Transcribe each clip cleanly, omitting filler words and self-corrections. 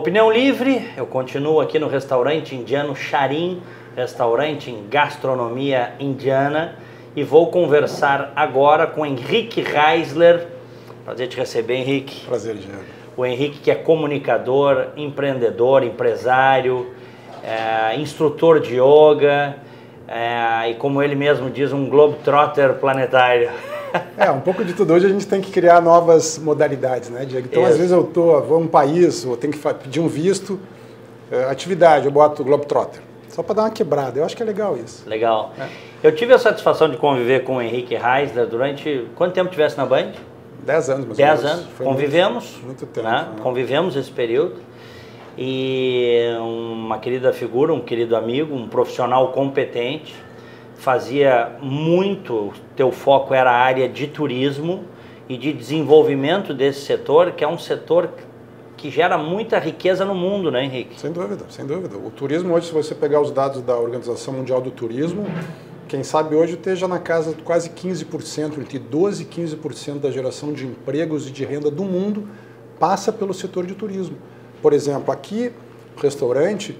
Opinião livre, eu continuo aqui no restaurante indiano Charim, restaurante em gastronomia indiana, e vou conversar agora com Henrique Reisler. Prazer te receber, Henrique. Prazer, Diego. O Henrique, que é comunicador, empreendedor, empresário, instrutor de yoga, e como ele mesmo diz, um globetrotter planetário. Um pouco de tudo. Hoje a gente tem que criar novas modalidades, né, Diego? Então, às vezes vou a um país, eu tenho que pedir um visto, atividade, eu boto Globetrotter. Só para dar uma quebrada. Eu acho que é legal isso. Legal. Eu tive a satisfação de conviver com o Henrique Reisler durante... Quanto tempo tivesse na Band? 10 anos, mais 10 anos. Convivemos. Muito tempo. Né? Convivemos esse período. E uma querida figura, um querido amigo, um profissional competente. Fazia muito, teu foco era a área de turismo e de desenvolvimento desse setor, que é um setor que gera muita riqueza no mundo, né, Henrique? Sem dúvida, sem dúvida. O turismo hoje, se você pegar os dados da Organização Mundial do Turismo, quem sabe hoje esteja na casa de quase 15%, entre 12% e 15% da geração de empregos e de renda do mundo passa pelo setor de turismo. Por exemplo, aqui, restaurante...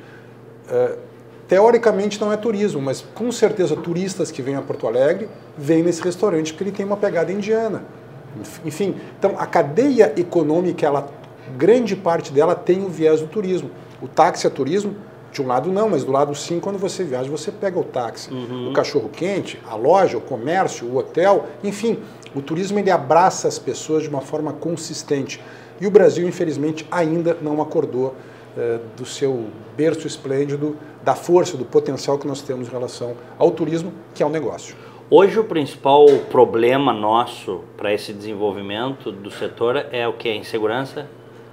teoricamente não é turismo, mas com certeza turistas que vêm a Porto Alegre vêm nesse restaurante porque ele tem uma pegada indiana. Enfim, então a cadeia econômica, grande parte dela tem o viés do turismo. O táxi é turismo? De um lado não, mas do lado sim, quando você viaja, você pega o táxi. O cachorro-quente, a loja, o comércio, o hotel, enfim, o turismo ele abraça as pessoas de uma forma consistente. E o Brasil, infelizmente, ainda não acordou do seu berço esplêndido, da força, do potencial que nós temos em relação ao turismo, que é um negócio. Hoje o principal problema nosso para esse desenvolvimento do setor é o que? A insegurança?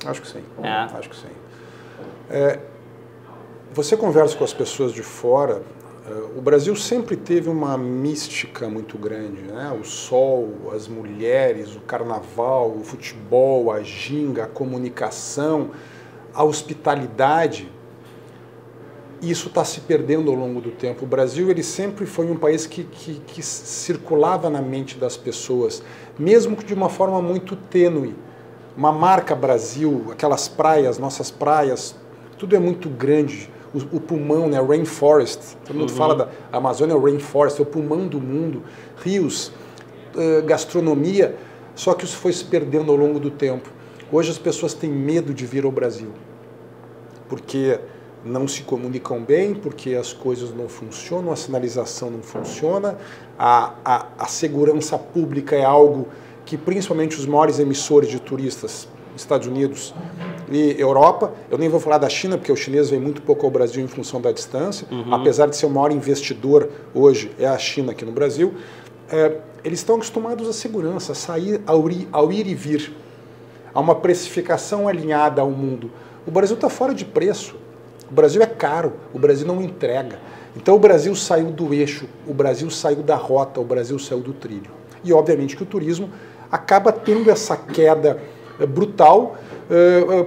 Acho que sim. Acho que sim. Você conversa com as pessoas de fora, o Brasil sempre teve uma mística muito grande, né? O sol, as mulheres, o carnaval, o futebol, a ginga, a comunicação, a hospitalidade. Isso está se perdendo ao longo do tempo. O Brasil ele sempre foi um país que circulava na mente das pessoas, mesmo que de uma forma muito tênue. Uma marca Brasil, aquelas praias, nossas praias, tudo é muito grande. O pulmão, né, rainforest, todo mundo fala da Amazônia, o rainforest, é o pulmão do mundo, rios, gastronomia, só que isso foi se perdendo ao longo do tempo. Hoje as pessoas têm medo de vir ao Brasil, porque não se comunicam bem, porque as coisas não funcionam, a sinalização não funciona, a segurança pública é algo que principalmente os maiores emissores de turistas, Estados Unidos e Europa, eu nem vou falar da China, porque o chinês vem muito pouco ao Brasil em função da distância, apesar de ser o maior investidor hoje, é a China aqui no Brasil, eles estão acostumados à segurança, a sair, ao ir e vir, a uma precificação alinhada ao mundo. O Brasil está fora de preço. O Brasil é caro, o Brasil não entrega. Então o Brasil saiu do eixo, o Brasil saiu da rota, o Brasil saiu do trilho. E obviamente que o turismo acaba tendo essa queda brutal,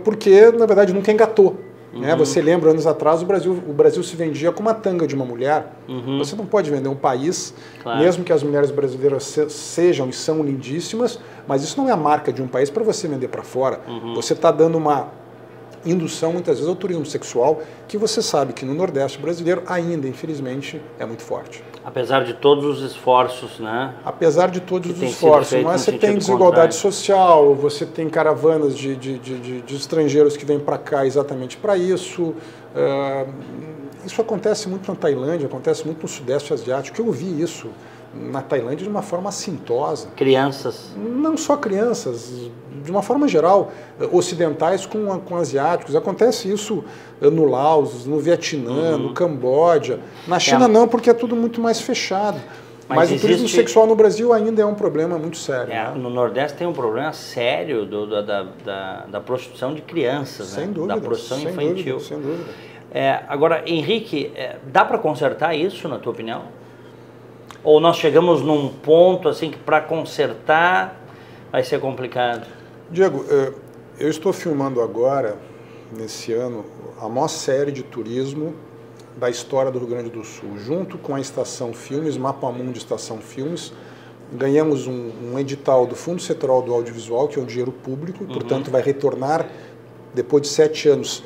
porque na verdade nunca engatou. Né? Você lembra, anos atrás, o Brasil se vendia como uma tanga de uma mulher. Você não pode vender um país, mesmo que as mulheres brasileiras sejam e são lindíssimas, mas isso não é a marca de um país para você vender para fora. Você está dando uma indução, muitas vezes, ao turismo sexual, que você sabe que no Nordeste brasileiro ainda, infelizmente, é muito forte. Apesar de todos os esforços, né? Apesar de todos os esforços, mas você tem desigualdade social, você tem caravanas de estrangeiros que vêm para cá exatamente para isso. Isso acontece muito na Tailândia, acontece muito no Sudeste Asiático. Eu vi isso na Tailândia de uma forma assintosa. Crianças? Não só crianças, de uma forma geral, ocidentais com asiáticos. Acontece isso no Laos, no Vietnã, no Camboja. Na China não, porque é tudo muito mais fechado. Mas o turismo sexual no Brasil ainda é um problema muito sério. Né? No Nordeste tem um problema sério da prostituição de crianças, sem né? dúvida, da prostituição infantil. Sem dúvida. Agora, Henrique, dá para consertar isso, na tua opinião? Ou nós chegamos num ponto assim que para consertar vai ser complicado? Diego, eu estou filmando agora, nesse ano, a maior série de turismo da história do Rio Grande do Sul, junto com a Estação Filmes, Mapamundi Estação Filmes. Ganhamos um edital do Fundo Setorial do Audiovisual, que é um dinheiro público, portanto vai retornar depois de 7 anos,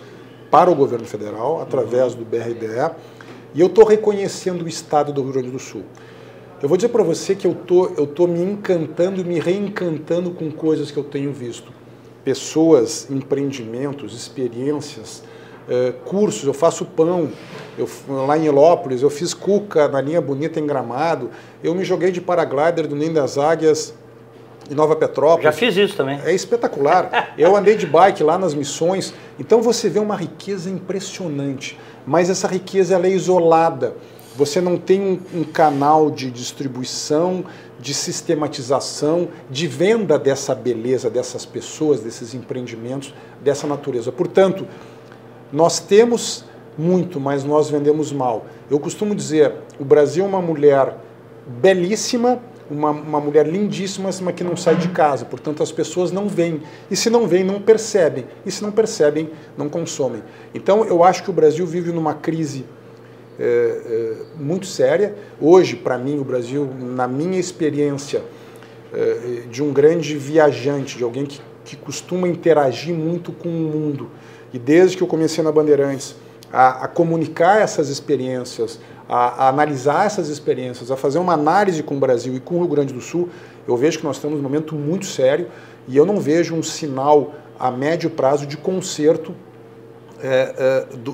para o governo federal, através do BRDE, e eu estou reconhecendo o estado do Rio Grande do Sul. Eu vou dizer para você que eu tô me encantando, me reencantando com coisas que eu tenho visto. Pessoas, empreendimentos, experiências, cursos. Eu faço pão, lá em Elópolis, eu fiz cuca na Linha Bonita em Gramado, eu me joguei de paraglider do Ninho das Águias em Nova Petrópolis. Já fiz isso também. É espetacular. Eu andei de bike lá nas Missões. Então você vê uma riqueza impressionante, mas essa riqueza ela é isolada. Você não tem um canal de distribuição, de sistematização, de venda dessa beleza, dessas pessoas, desses empreendimentos, dessa natureza. Portanto, nós temos muito, mas nós vendemos mal. Eu costumo dizer, o Brasil é uma mulher belíssima, uma mulher lindíssima, mas que não sai de casa. Portanto, as pessoas não veem. E se não veem, não percebem. E se não percebem, não consomem. Então, eu acho que o Brasil vive numa crise muito séria. Hoje, para mim, o Brasil, na minha experiência de um grande viajante, de alguém que costuma interagir muito com o mundo, e desde que eu comecei na Bandeirantes a comunicar essas experiências, a analisar essas experiências, a fazer uma análise com o Brasil e com o Rio Grande do Sul, eu vejo que nós temos um momento muito sério e eu não vejo um sinal a médio prazo de conserto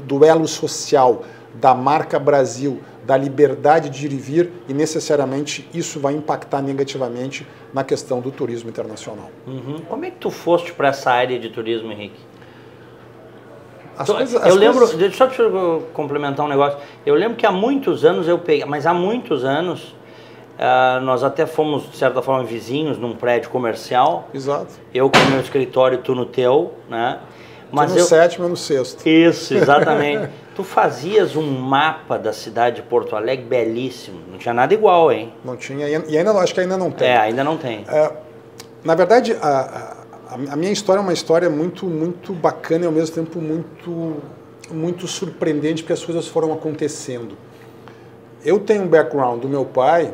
do elo social, da marca Brasil, da liberdade de ir e vir, e necessariamente isso vai impactar negativamente na questão do turismo internacional. Uhum. Como é que tu foste para essa área de turismo, Henrique? Deixa eu complementar um negócio. Eu lembro que há muitos anos eu peguei, mas há muitos anos nós até fomos, de certa forma, vizinhos num prédio comercial. Exato. Eu com o meu escritório, tu no teu, né? Mas no sétimo e no sexto. Isso, exatamente. Tu fazias um mapa da cidade de Porto Alegre belíssimo. Não tinha nada igual, hein? Não tinha, e ainda acho que ainda não tem. Ainda não tem. Na verdade, a minha história é uma história muito, muito bacana e ao mesmo tempo muito surpreendente, porque as coisas foram acontecendo. Eu tenho um background do meu pai,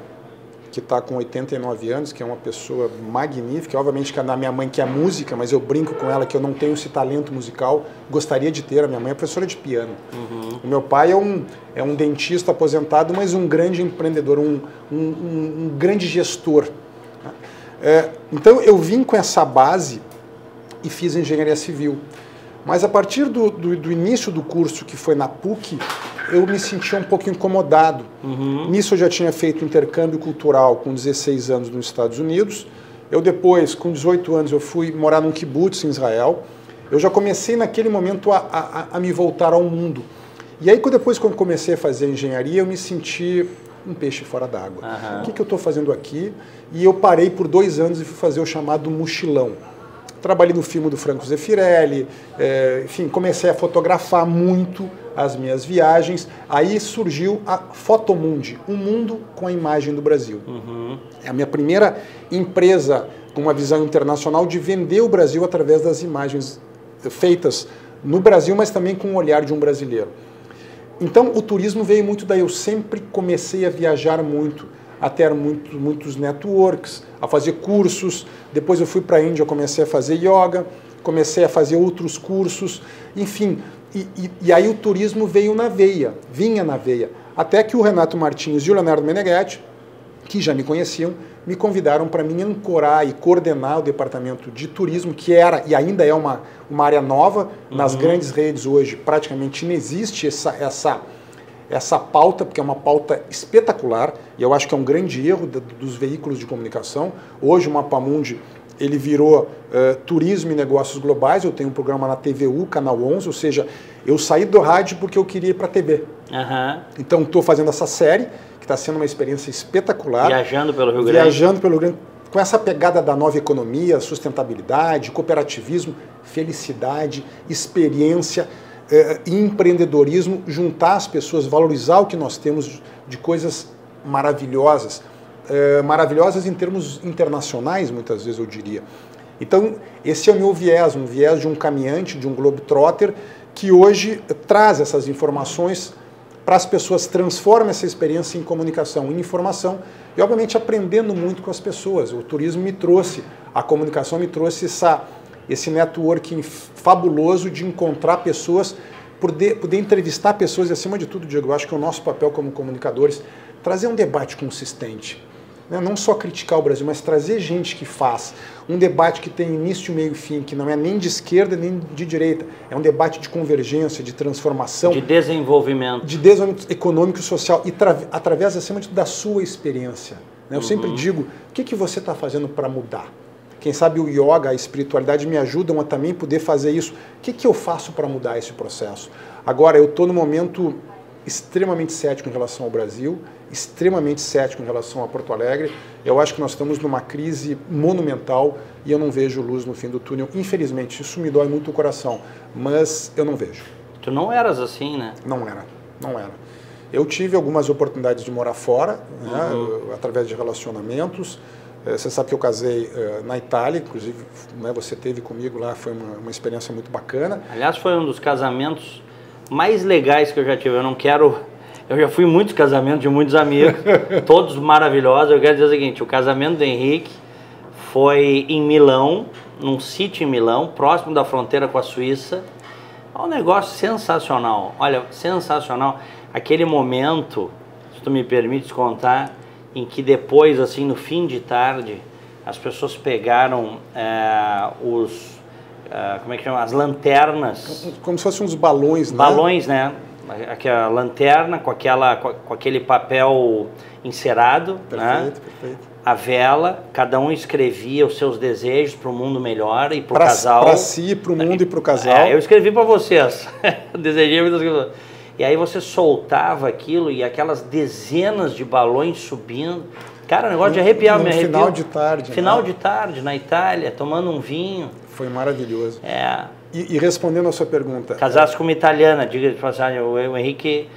que está com 89 anos, que é uma pessoa magnífica. Obviamente que a minha mãe quer música, mas eu brinco com ela que eu não tenho esse talento musical. Gostaria de ter. A minha mãe é professora de piano. Uhum. O meu pai é um dentista aposentado, mas um grande empreendedor, um grande gestor. Então eu vim com essa base e fiz engenharia civil. Mas a partir do início do curso, que foi na PUC, eu me sentia um pouco incomodado. Uhum. Nisso eu já tinha feito intercâmbio cultural com 16 anos nos Estados Unidos. Eu depois, com 18 anos, eu fui morar num kibbutz em Israel. Eu já comecei naquele momento a me voltar ao mundo. E aí depois, quando comecei a fazer engenharia, eu me senti um peixe fora d'água. Uhum. O que eu estou fazendo aqui? E eu parei por 2 anos e fui fazer o chamado mochilão. Trabalhei no filme do Franco Zeffirelli, enfim, comecei a fotografar muito as minhas viagens. Aí surgiu a Fotomundi, um mundo com a imagem do Brasil. Uhum. É a minha primeira empresa com uma visão internacional de vender o Brasil através das imagens feitas no Brasil, mas também com o olhar de um brasileiro. Então o turismo veio muito daí. Eu sempre comecei a viajar muito, a ter muitos networks, a fazer cursos. Depois eu fui para a Índia, comecei a fazer yoga, comecei a fazer outros cursos, enfim. E aí o turismo vinha na veia. Até que o Renato Martins e o Leonardo Meneghetti, que já me conheciam, me convidaram para mim ancorar e coordenar o departamento de turismo, que era e ainda é uma área nova. Nas grandes redes hoje praticamente não existe essa pauta, porque é uma pauta espetacular, e eu acho que é um grande erro dos veículos de comunicação. Hoje o Mapamundi ele virou Turismo e Negócios Globais. Eu tenho um programa na TVU, Canal 11, ou seja, eu saí do rádio porque eu queria ir para a TV. Uhum. Então estou fazendo essa série, que está sendo uma experiência espetacular. Viajando pelo Rio Grande. Viajando pelo Rio Grande, com essa pegada da nova economia, sustentabilidade, cooperativismo, felicidade, experiência, e empreendedorismo, juntar as pessoas, valorizar o que nós temos de coisas maravilhosas, maravilhosas em termos internacionais, muitas vezes eu diria. Então, esse é o meu viés, um viés de um caminhante, de um globetrotter, que hoje traz essas informações para as pessoas, transforma essa experiência em comunicação, em informação, e obviamente aprendendo muito com as pessoas. O turismo me trouxe, a comunicação me trouxe esse networking fabuloso de encontrar pessoas, poder entrevistar pessoas e, acima de tudo, Diego, eu acho que é o nosso papel como comunicadores trazer um debate consistente. Não só criticar o Brasil, mas trazer gente que faz um debate que tem início, meio e fim, que não é nem de esquerda nem de direita. É um debate de convergência, de transformação. De desenvolvimento. De desenvolvimento econômico e social, e através, acima de tudo, da sua experiência. Eu sempre digo, o que você está fazendo para mudar? Quem sabe o yoga, a espiritualidade me ajudam a também poder fazer isso. O que eu faço para mudar esse processo? Agora, eu estou num momento extremamente cético em relação ao Brasil, extremamente cético em relação a Porto Alegre. Eu acho que nós estamos numa crise monumental e eu não vejo luz no fim do túnel. Infelizmente, isso me dói muito o coração, mas eu não vejo. Tu não eras assim, né? Não era. Eu tive algumas oportunidades de morar fora, né, através de relacionamentos. Você sabe que eu casei na Itália, inclusive, né, você teve comigo lá, foi uma experiência muito bacana. Aliás, foi um dos casamentos mais legais que eu já tive. Eu já fui em muitos casamentos de muitos amigos, todos maravilhosos. Eu quero dizer o seguinte, o casamento do Henrique foi em Milão, num sítio em Milão, próximo da fronteira com a Suíça. É um negócio sensacional, olha, sensacional. Aquele momento, se tu me permites contar, em que depois, assim, no fim de tarde, as pessoas pegaram como é que chama? As lanternas. Como se fossem uns balões, né? Balões, né? Aquela lanterna com aquele papel encerado, né? Perfeito. A vela, cada um escrevia os seus desejos para o mundo melhor e para o casal. Para si, para o mundo e para o casal. Eu escrevi para vocês. Desejei muitas coisas. E aí você soltava aquilo e aquelas dezenas de balões subindo. Cara, o negócio de arrepiar, me arrepiou. Final de tarde. Final de tarde, na Itália, tomando um vinho. Foi maravilhoso. E respondendo a sua pergunta... Casasse com uma italiana, diga de passagem, o Henrique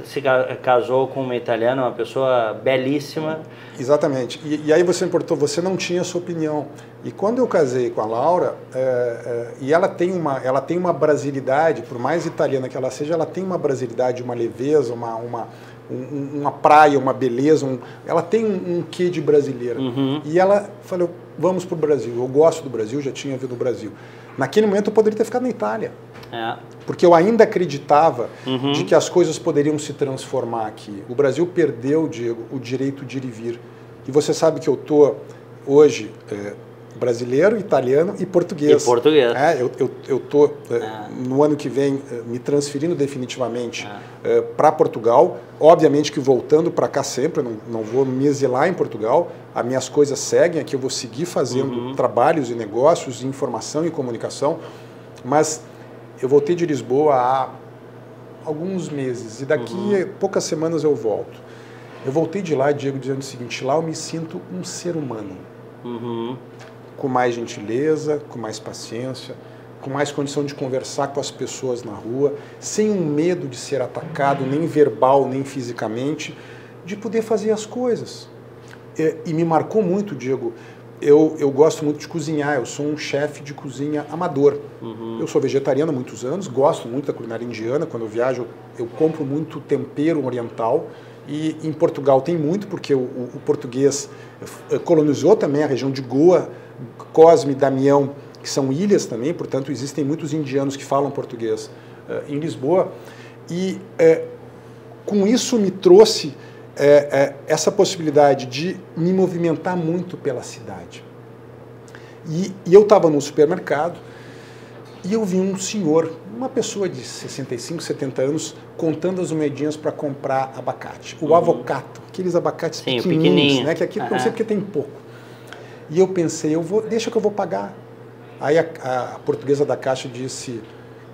se casou com uma italiana, uma pessoa belíssima. Exatamente. E aí você importou, você não tinha a sua opinião. E quando eu casei com a Laura, e ela tem uma brasilidade, por mais italiana que ela seja, ela tem uma brasilidade, uma leveza, uma praia, uma beleza, ela tem um quê de brasileira. E ela falou, vamos para o Brasil, eu gosto do Brasil, já tinha vindo no Brasil. Naquele momento eu poderia ter ficado na Itália. Porque eu ainda acreditava de que as coisas poderiam se transformar aqui. O Brasil perdeu, Diego, o direito de ir e vir. E você sabe que eu estou hoje brasileiro, italiano e português. Eu estou, no ano que vem, me transferindo definitivamente para Portugal. Obviamente que voltando para cá sempre, não vou me exilar em Portugal. As minhas coisas seguem aqui, eu vou seguir fazendo trabalhos e negócios, informação e comunicação. Mas eu voltei de Lisboa há alguns meses e daqui a poucas semanas eu volto. Eu voltei de lá, Diego, dizendo o seguinte, lá eu me sinto um ser humano. Com mais gentileza, com mais paciência, com mais condição de conversar com as pessoas na rua, sem um medo de ser atacado, nem verbal, nem fisicamente, de poder fazer as coisas. E me marcou muito, Diego, eu gosto muito de cozinhar, eu sou um chefe de cozinha amador. Eu sou vegetariano há muitos anos, gosto muito da culinária indiana, quando eu viajo eu compro muito tempero oriental, e em Portugal tem muito, porque o português colonizou também a região de Goa, Cosme, Damião, que são ilhas também, portanto existem muitos indianos que falam português em Lisboa, e com isso me trouxe essa possibilidade de me movimentar muito pela cidade. E eu estava no supermercado e eu vi um senhor, uma pessoa de 65, 70 anos, contando as moedinhas para comprar abacate. O avocato, aqueles abacates pequenininhos, né, que aqui não sei porque tem pouco. E eu pensei, deixa que eu vou pagar. Aí a portuguesa da caixa disse,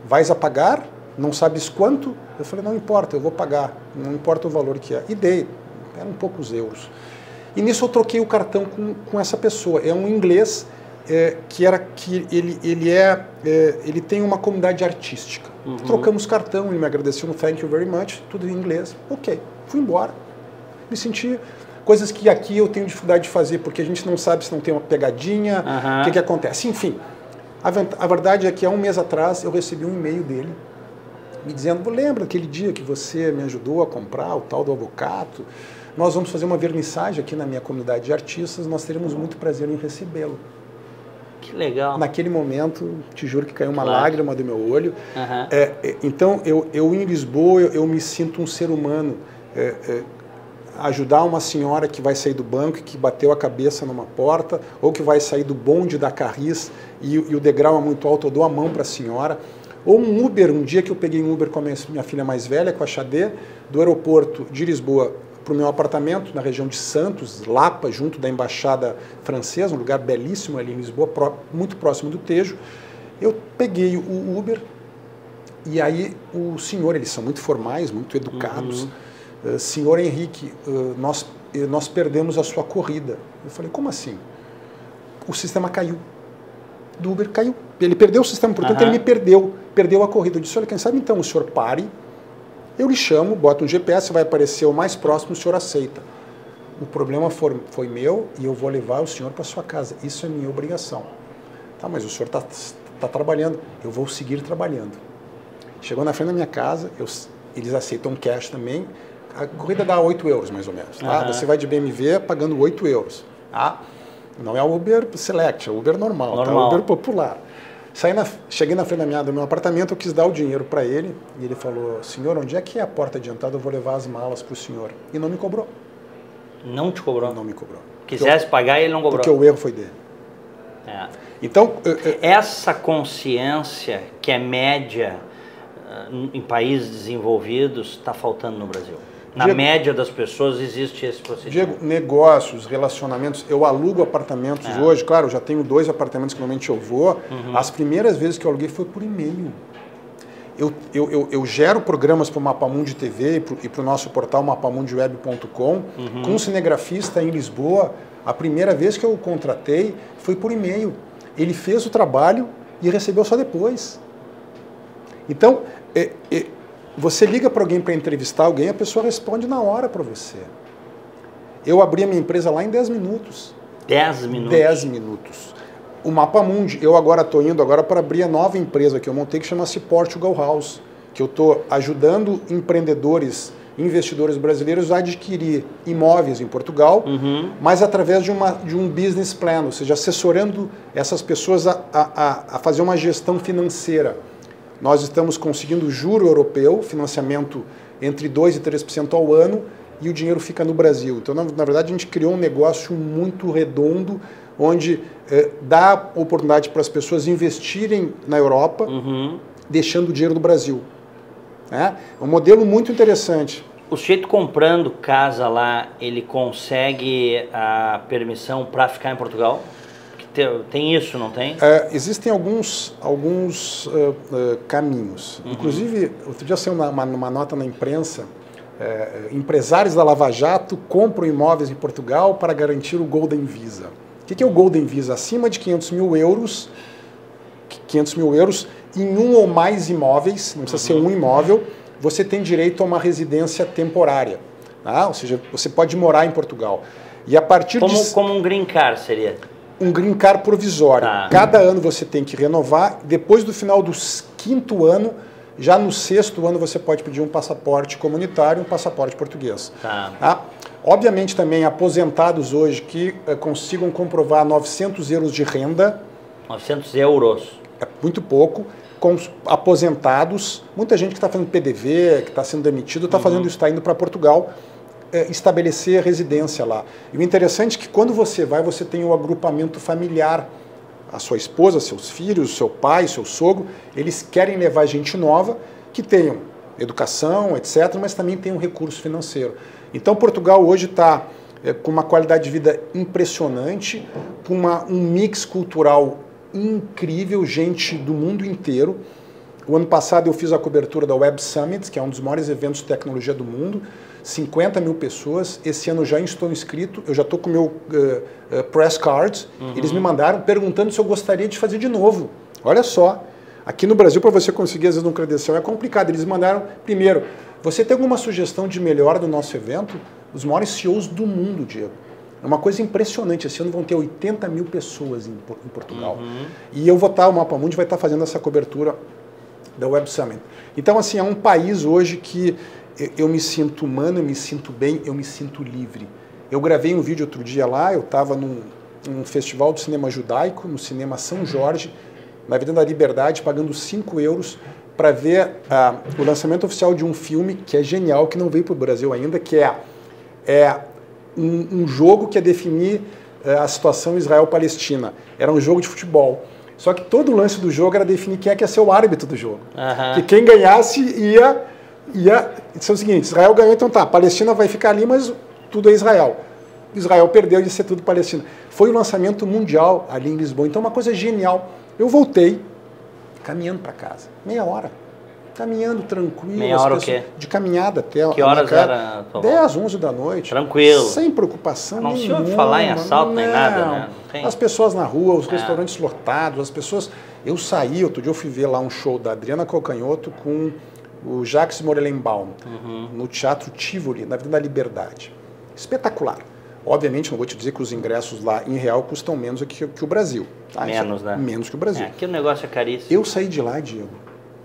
vais a pagar? Não sabes quanto? Eu falei, não importa, eu vou pagar, não importa o valor que é. E dei, eram poucos euros. E nisso eu troquei o cartão com essa pessoa. É um inglês ele tem uma comunidade artística. Trocamos cartão, ele me agradeceu no thank you very much, tudo em inglês. Ok, fui embora. Me senti... Coisas que aqui eu tenho dificuldade de fazer, porque a gente não sabe se não tem uma pegadinha, o que acontece. Enfim, a verdade é que há um mês atrás eu recebi um e-mail dele, me dizendo, lembra aquele dia que você me ajudou a comprar o tal do avocato? Nós vamos fazer uma vernissagem aqui na minha comunidade de artistas, nós teremos muito prazer em recebê-lo. Que legal. Naquele momento, te juro que caiu uma lágrima do meu olho. Então, eu em Lisboa, eu me sinto um ser humano. Ajudar uma senhora que vai sair do banco, que bateu a cabeça numa porta, ou que vai sair do bonde da Carris e o degrau é muito alto, eu dou a mão para a senhora. Ou um Uber, um dia que eu peguei um Uber com a minha filha mais velha, com a Xadê, do aeroporto de Lisboa para o meu apartamento, na região de Santos, Lapa, junto da Embaixada Francesa, um lugar belíssimo ali em Lisboa, muito próximo do Tejo. Eu peguei o Uber e aí o senhor, eles são muito formais, muito educados. Senhor Henrique, nós perdemos a sua corrida. Eu falei, como assim? O sistema caiu. Do Uber caiu. Ele perdeu o sistema, portanto ele me perdeu a corrida. Eu disse, olha, quem sabe então o senhor pare, eu lhe chamo, boto um GPS, vai aparecer o mais próximo, o senhor aceita. O problema foi meu e eu vou levar o senhor para sua casa. Isso é minha obrigação. Tá, mas o senhor está trabalhando. Eu vou seguir trabalhando. Chegou na frente da minha casa, eles aceitam cash também. A corrida dá 8 euros, mais ou menos. Tá? Você vai de BMW pagando 8 euros. Tá? Não é o Uber Select, é o Uber normal. Tá? O Uber popular. Cheguei na frente do meu apartamento, eu quis dar o dinheiro para ele. E ele falou, senhor, onde é que é a porta de entrada? Eu vou levar as malas para o senhor. E não me cobrou. Não te cobrou? Não me cobrou. Quisesse pagar e ele não cobrou? Porque o erro foi dele. Então, essa consciência que é média em países desenvolvidos está faltando no Brasil. Na Diego, média das pessoas existe esse procedimento. Diego, negócios, relacionamentos, eu alugo apartamentos hoje, claro, eu já tenho 2 apartamentos que normalmente eu vou. As primeiras vezes que eu aluguei foi por e-mail. Eu gero programas para o Mapamundi TV e para o nosso portal mapamundiweb.com com um cinegrafista em Lisboa. A primeira vez que eu o contratei foi por e-mail. Ele fez o trabalho e recebeu só depois. Então, você liga para alguém para entrevistar alguém, a pessoa responde na hora para você. Eu abri a minha empresa lá em 10 minutos. 10 minutos? 10 minutos. O Mapamundi, eu agora estou indo para abrir a nova empresa que eu montei, que chama-se Portugal House, que eu estou ajudando empreendedores, investidores brasileiros a adquirir imóveis em Portugal, mas através de um business plan, ou seja, assessorando essas pessoas a fazer uma gestão financeira. Nós estamos conseguindo juro europeu, financiamento entre 2% e 3% ao ano, e o dinheiro fica no Brasil. Então, na verdade, a gente criou um negócio muito redondo, onde dá oportunidade para as pessoas investirem na Europa, deixando o dinheiro no Brasil. É um modelo muito interessante. O sujeito comprando casa lá, ele consegue a permissão para ficar em Portugal? Tem isso, não tem? Existem alguns caminhos. Inclusive, outro dia saiu uma nota na imprensa, empresários da Lava Jato compram imóveis em Portugal para garantir o Golden Visa. O que é o Golden Visa? Acima de 500 mil euros em um ou mais imóveis, não precisa ser um imóvel, você tem direito a uma residência temporária. Tá? Ou seja, você pode morar em Portugal. E a partir como um green card seria? Um green card provisório. Cada ano você tem que renovar. Depois do final do 5º ano, já no 6º ano você pode pedir um passaporte comunitário e um passaporte português. Tá? Obviamente também aposentados hoje que consigam comprovar 900 euros de renda. 900 euros? É muito pouco. Com aposentados, muita gente que está fazendo PDV, que está sendo demitido, está fazendo isso, está indo para Portugal estabelecer residência lá. E o interessante é que quando você vai, você tem o agrupamento familiar. A sua esposa, seus filhos, seu pai, seu sogro, eles querem levar gente nova que tenham educação, etc., mas também tem um recurso financeiro. Então Portugal hoje está com uma qualidade de vida impressionante, com um mix cultural incrível, gente do mundo inteiro. O ano passado eu fiz a cobertura da Web Summit, que é um dos maiores eventos de tecnologia do mundo, 50 mil pessoas. Esse ano já estou inscrito, eu já estou com o meu press card. Eles me mandaram perguntando se eu gostaria de fazer de novo. Olha só, aqui no Brasil para você conseguir às vezes um credencial é complicado. Eles mandaram, primeiro, você tem alguma sugestão de melhora do nosso evento? Os maiores CEOs do mundo, Diego. É uma coisa impressionante, esse ano vão ter 80 mil pessoas em Portugal. E eu vou estar, o Mapamundi vai estar fazendo essa cobertura da Web Summit. Então, assim, é um país hoje que eu me sinto humano, eu me sinto bem, eu me sinto livre. Eu gravei um vídeo outro dia lá, eu estava um festival de cinema judaico no Cinema São Jorge, na Avenida da Liberdade, pagando 5 euros para ver o lançamento oficial de um filme que é genial, que não veio para o Brasil ainda, que é um jogo que ia definir a situação Israel-Palestina. Era um jogo de futebol. Só que todo o lance do jogo era definir quem é que ia ser o árbitro do jogo. Que quem ganhasse ia ser o seguinte, Israel ganhou, então tá, a Palestina vai ficar ali, mas tudo é Israel. Israel perdeu de ser tudo Palestina. Foi o lançamento mundial ali em Lisboa. Então uma coisa genial. Eu voltei caminhando para casa, meia hora. Caminhando tranquilo. Meia hora o quê? De caminhada até... Que horas era? 10, 11 da noite. Tranquilo. Sem preocupação nenhuma. Não se ouve falar em assalto nem nada, né? As pessoas na rua, os restaurantes lotados, as pessoas... Eu saí, outro dia eu fui ver lá um show da Adriana Calcanhoto com o Jacques Morelenbaum, no Teatro Tivoli, na Avenida da Liberdade. Espetacular. Obviamente, não vou te dizer que os ingressos lá em real custam menos que o Brasil. Tá? Menos, né? Menos que o Brasil. Aqui o negócio é caríssimo. Eu saí de lá, Diego,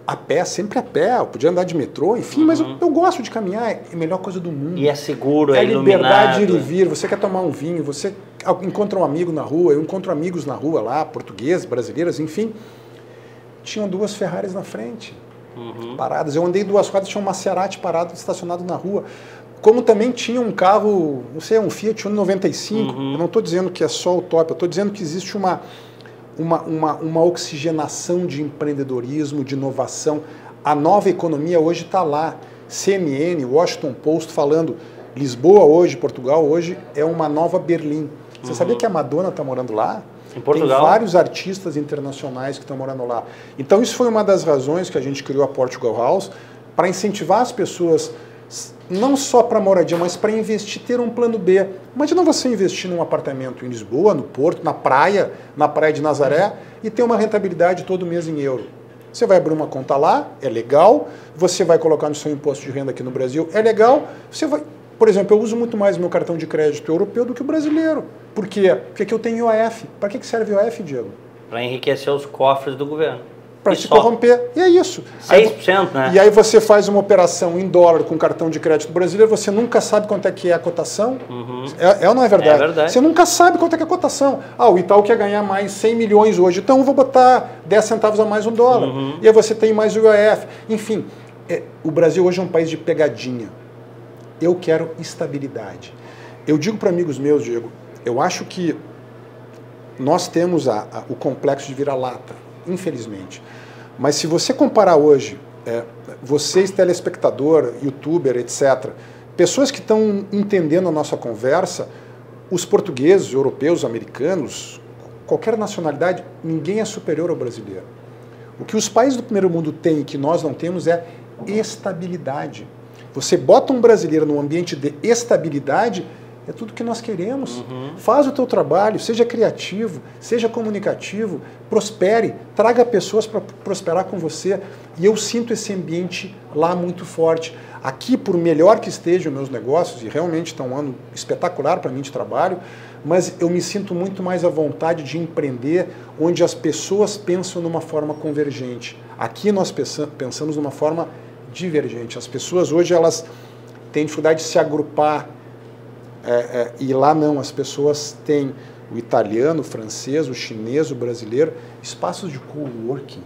a pé, sempre a pé. Eu podia andar de metrô, enfim, mas eu gosto de caminhar. É a melhor coisa do mundo. E é seguro, é iluminado. liberdade de ir e vir. Você quer tomar um vinho, você encontra um amigo na rua, eu encontro amigos na rua lá, portugueses, brasileiros, enfim. Tinham 2 Ferraris na frente, paradas. Eu andei 2 quadras, tinha um Maserati parado, estacionado na rua. Como também tinha um carro, não sei, um Fiat Uno 95. Eu não estou dizendo que é só o top, eu estou dizendo que existe uma oxigenação de empreendedorismo, de inovação. A nova economia hoje está lá. CNN, Washington Post falando, Lisboa hoje, Portugal hoje, é uma nova Berlim. Você sabia que a Madonna está morando lá? Em Portugal? Tem vários artistas internacionais que estão morando lá. Então isso foi uma das razões que a gente criou a Portugal House, para incentivar as pessoas, não só para moradia, mas para investir, ter um plano B. Imagina você investir num apartamento em Lisboa, no Porto, na praia de Nazaré, e ter uma rentabilidade todo mês em euro. Você vai abrir uma conta lá, é legal, você vai colocar no seu imposto de renda aqui no Brasil, é legal, você vai... Por exemplo, eu uso muito mais o meu cartão de crédito europeu do que o brasileiro. Por quê? Porque aqui eu tenho IOF. Para que serve o IOF, Diego? Para enriquecer os cofres do governo. Para te corromper. E é isso. 6%, né? E aí você faz uma operação em dólar com cartão de crédito brasileiro, você nunca sabe quanto é que é a cotação. É ou não é verdade? É verdade. Você nunca sabe quanto é que é a cotação. O Itaú quer ganhar mais 100 milhões hoje, então eu vou botar 10 centavos a mais $1. E aí você tem mais o IOF. Enfim, o Brasil hoje é um país de pegadinha. Eu quero estabilidade. Eu digo para amigos meus, Diego, eu acho que nós temos o complexo de vira-lata, infelizmente. Mas se você comparar hoje, vocês, telespectador, youtuber, etc., pessoas que estão entendendo a nossa conversa, os portugueses, europeus, americanos, qualquer nacionalidade, ninguém é superior ao brasileiro. O que os países do primeiro mundo têm e que nós não temos é estabilidade. Você bota um brasileiro num ambiente de estabilidade, é tudo que nós queremos. Faz o teu trabalho, seja criativo, seja comunicativo, prospere, traga pessoas para prosperar com você. E eu sinto esse ambiente lá muito forte. Aqui, por melhor que estejam meus negócios, e realmente está um ano espetacular para mim de trabalho, mas eu me sinto muito mais à vontade de empreender, onde as pessoas pensam numa forma convergente. Aqui nós pensamos numa forma divergente. As pessoas hoje elas têm dificuldade de se agrupar, e lá não, as pessoas têm o italiano, o francês, o chinês, o brasileiro, espaços de coworking,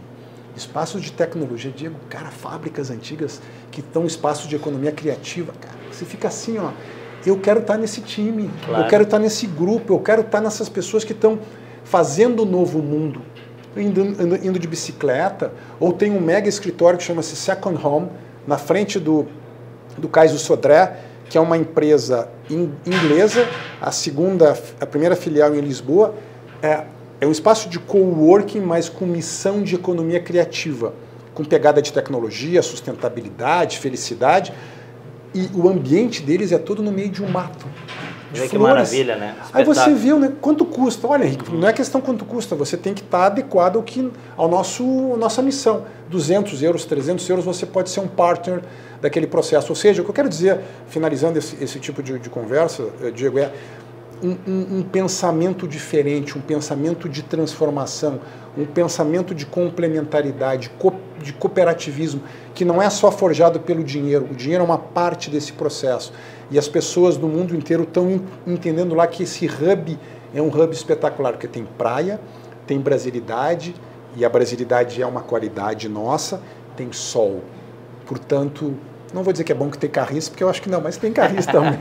espaços de tecnologia. Diego, cara, fábricas antigas que estão em espaços de economia criativa, cara. Você fica assim, ó, eu quero estar nesse time, claro. Eu quero estar nesse grupo, eu quero estar nessas pessoas que estão fazendo o novo mundo. Indo de bicicleta, ou tem um mega escritório que chama-se Second Home, na frente do Cais do Sodré, que é uma empresa inglesa, a primeira filial em Lisboa, é um espaço de coworking, mas com missão de economia criativa, com pegada de tecnologia, sustentabilidade, felicidade, e o ambiente deles é todo no meio de um mato. Que maravilha, né? Aí você viu, né, quanto custa. Olha, Henrique, não é questão quanto custa, você tem que estar adequado ao nossa missão. 200 euros, 300 euros, você pode ser um partner daquele processo. Ou seja, o que eu quero dizer, finalizando esse tipo de conversa, Diego, é um pensamento diferente, um pensamento de transformação, um pensamento de complementaridade, de cooperativismo, que não é só forjado pelo dinheiro. O dinheiro é uma parte desse processo. E as pessoas do mundo inteiro estão entendendo lá que esse hub É um hub espetacular, porque tem praia, tem brasilidade, e a brasilidade é uma qualidade nossa, tem sol. Portanto, não vou dizer que é bom que tem carris, porque eu acho que não, mas tem carris também.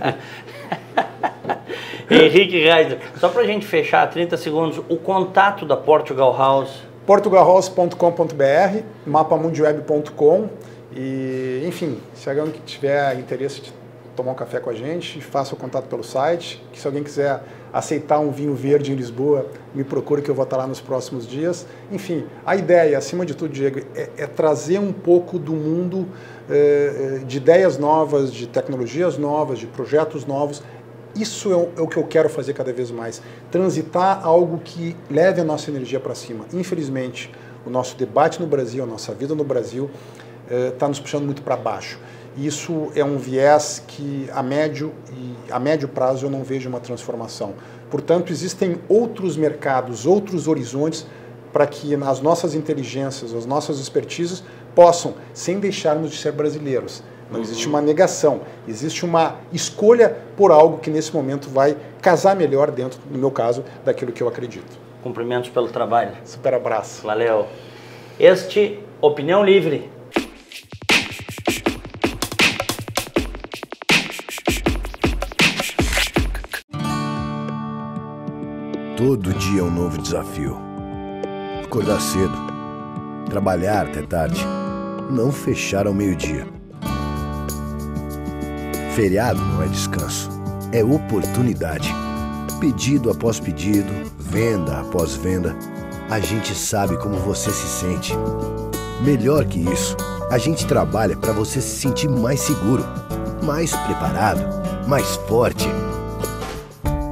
Henrique Reiser, só para a gente fechar, 30 segundos, o contato da Portugal House. portugalhouse.com.br, mapamundiweb.com e, enfim, se alguém tiver interesse de tomar um café com a gente, faça o contato pelo site, que se alguém quiser aceitar um vinho verde em Lisboa, me procure que eu vou estar lá nos próximos dias. Enfim, a ideia, acima de tudo, Diego, é trazer um pouco do mundo de ideias novas, de tecnologias novas, de projetos novos. Isso é o que eu quero fazer cada vez mais, transitar algo que leve a nossa energia para cima. Infelizmente, o nosso debate no Brasil, a nossa vida no Brasil, está nos puxando muito para baixo. Isso é um viés que a médio prazo eu não vejo uma transformação. Portanto, existem outros mercados, outros horizontes para que as nossas inteligências, as nossas expertises possam, sem deixarmos de ser brasileiros. Não existe uma negação, existe uma escolha por algo que nesse momento vai casar melhor dentro, no meu caso, daquilo que eu acredito. Cumprimentos pelo trabalho. Super abraço. Valeu. Opinião Livre. Todo dia é um novo desafio. Acordar cedo, trabalhar até tarde, não fechar ao meio-dia. Feriado não é descanso, é oportunidade. Pedido após pedido, venda após venda, a gente sabe como você se sente. Melhor que isso, a gente trabalha para você se sentir mais seguro, mais preparado, mais forte.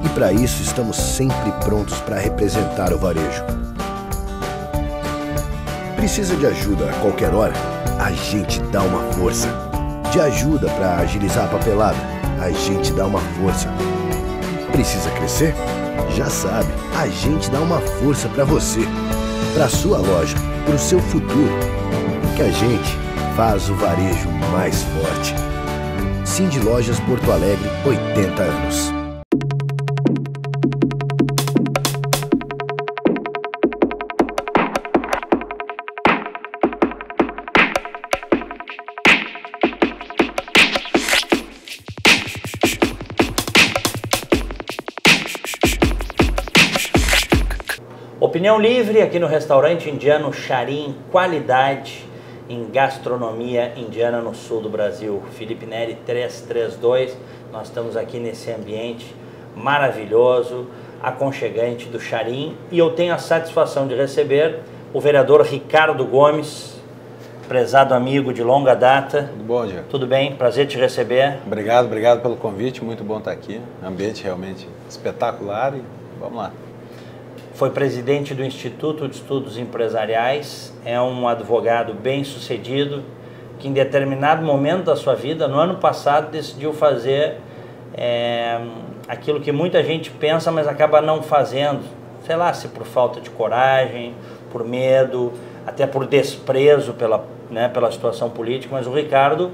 E para isso estamos sempre prontos para representar o varejo. Precisa de ajuda a qualquer hora? A gente dá uma força. De ajuda para agilizar a papelada? A gente dá uma força. Precisa crescer? Já sabe, a gente dá uma força para você, para sua loja, para o seu futuro. Porque a gente faz o varejo mais forte. Cindy Lojas Porto Alegre, 80 anos. Opinião Livre aqui no restaurante indiano Charim, qualidade em gastronomia indiana no sul do Brasil. Felipe Neri 332, nós estamos aqui nesse ambiente maravilhoso, aconchegante do Charim, e eu tenho a satisfação de receber o vereador Ricardo Gomes, prezado amigo de longa data. Tudo bom, Diego? Tudo bem, prazer te receber. Obrigado pelo convite, muito bom estar aqui, ambiente realmente espetacular e vamos lá. Foi presidente do Instituto de Estudos Empresariais, é um advogado bem-sucedido, que em determinado momento da sua vida, no ano passado, decidiu fazer aquilo que muita gente pensa, mas acaba não fazendo. Sei lá, se por falta de coragem, por medo, até por desprezo pela situação política, mas o Ricardo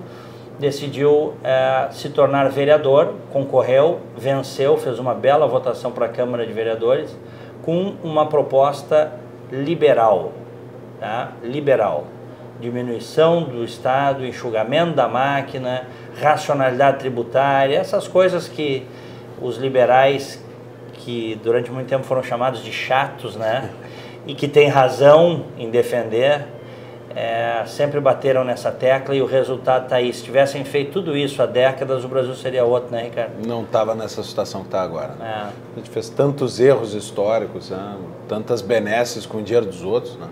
decidiu se tornar vereador, concorreu, venceu, fez uma bela votação para a Câmara de Vereadores, com uma proposta liberal, tá? Liberal, diminuição do Estado, enxugamento da máquina, racionalidade tributária, essas coisas que os liberais, que durante muito tempo foram chamados de chatos, né? E que têm razão em defender, sempre bateram nessa tecla, e o resultado está aí. Se tivessem feito tudo isso há décadas, o Brasil seria outro, né, Ricardo? Não estava nessa situação que está agora. A gente fez tantos erros históricos, né? Tantas benesses com o dinheiro dos outros, né?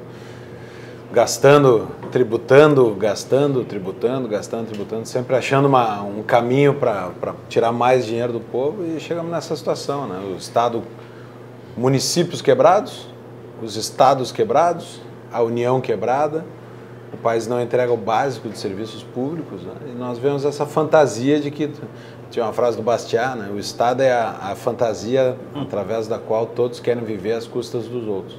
Gastando, tributando, gastando, tributando, gastando, tributando, sempre achando um caminho para tirar mais dinheiro do povo, e chegamos nessa situação, né? O Estado, municípios quebrados, os estados quebrados, a União quebrada, o país não entrega o básico de serviços públicos, né? E nós vemos essa fantasia de que, tinha uma frase do Bastiat, né? O Estado é a fantasia através da qual todos querem viver às custas dos outros.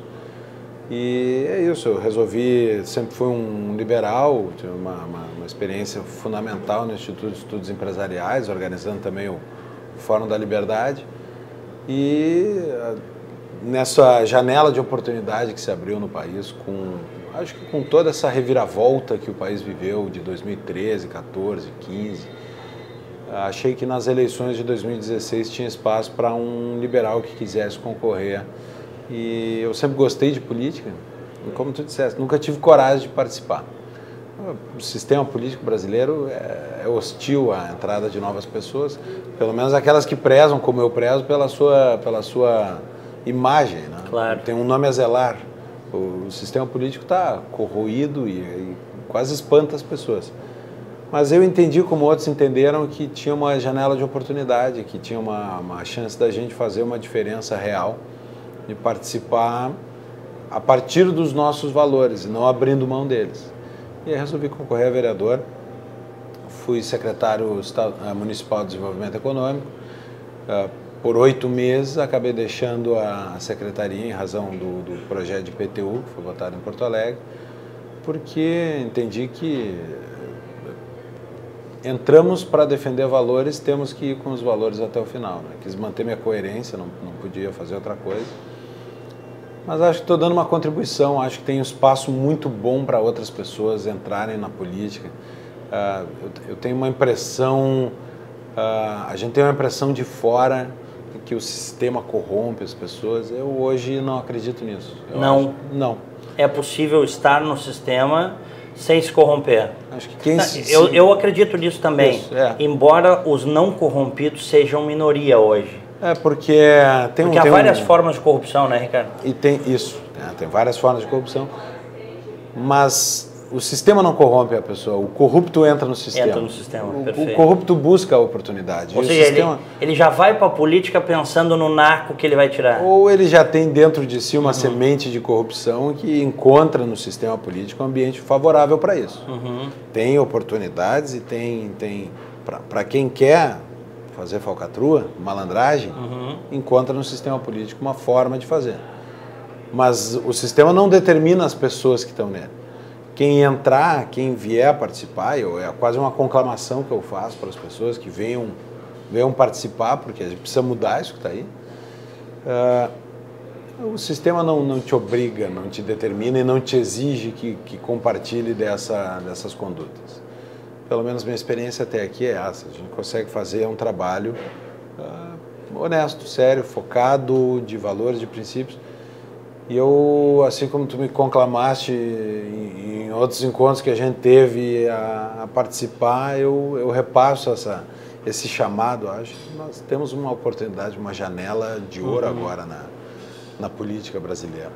E é isso, eu resolvi, sempre fui um liberal, tive uma experiência fundamental no Instituto de Estudos Empresariais, organizando também o Fórum da Liberdade, E nessa janela de oportunidade que se abriu no país, acho que com toda essa reviravolta que o país viveu de 2013, 14, 15, achei que nas eleições de 2016 tinha espaço para um liberal que quisesse concorrer. E eu sempre gostei de política, e como tu disseste, nunca tive coragem de participar. O sistema político brasileiro é hostil à entrada de novas pessoas, pelo menos aquelas que prezam, como eu prezo, pela sua imagem, né? Claro. Tem um nome a zelar. O sistema político está corroído e quase espanta as pessoas. Mas eu entendi, como outros entenderam, que tinha uma janela de oportunidade, que tinha uma chance da gente fazer uma diferença real e participar a partir dos nossos valores, não abrindo mão deles. E aí resolvi concorrer a vereador, fui secretário municipal de desenvolvimento econômico, por 8 meses acabei deixando a secretaria em razão do projeto de IPTU, que foi votado em Porto Alegre, porque entendi que entramos para defender valores, temos que ir com os valores até o final, né? Quis manter minha coerência, não podia fazer outra coisa. Mas acho que estou dando uma contribuição, acho que tem um espaço muito bom para outras pessoas entrarem na política. Eu tenho uma impressão, a gente tem uma impressão de fora que o sistema corrompe as pessoas. Eu hoje não acredito nisso. Não. É possível estar no sistema sem se corromper. Acho que eu acredito nisso também, isso, embora os não corrompidos sejam minoria hoje. Porque há várias formas de corrupção, né, Ricardo? E tem isso, tem várias formas de corrupção, mas o sistema não corrompe a pessoa, o corrupto entra no sistema. Entra no sistema, perfeito. O corrupto busca a oportunidade. Ou seja, ele já vai para a política pensando no naco que ele vai tirar. Ou ele já tem dentro de si uma semente de corrupção que encontra no sistema político um ambiente favorável para isso. Tem oportunidades e tem para quem quer fazer falcatrua, malandragem, encontra no sistema político uma forma de fazer. Mas o sistema não determina as pessoas que estão nele. Quem entrar, quem vier participar, é quase uma conclamação que eu faço para as pessoas que venham participar, porque a gente precisa mudar isso que está aí. O sistema não te obriga, não te determina e não te exige que compartilhe dessas condutas. Pelo menos minha experiência até aqui é essa. A gente consegue fazer um trabalho honesto, sério, focado, de valores, de princípios. E eu, assim como tu me conclamaste em outros encontros que a gente teve a participar, eu repasso esse chamado. Acho que nós temos uma oportunidade, uma janela de ouro agora na política brasileira.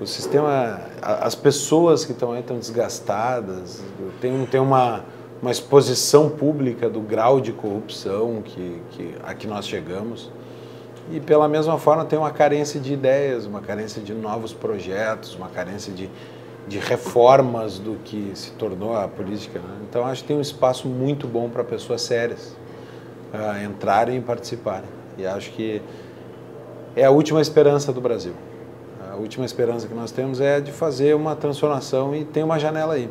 O sistema, as pessoas que estão aí estão desgastadas, tem uma exposição pública do grau de corrupção a que nós chegamos. E, pela mesma forma, tem uma carência de ideias, uma carência de novos projetos, uma carência de reformas do que se tornou a política, né? Então, acho que tem um espaço muito bom para pessoas sérias entrarem e participarem. E acho que é a última esperança do Brasil. A última esperança que nós temos é de fazer uma transformação e tem uma janela aí.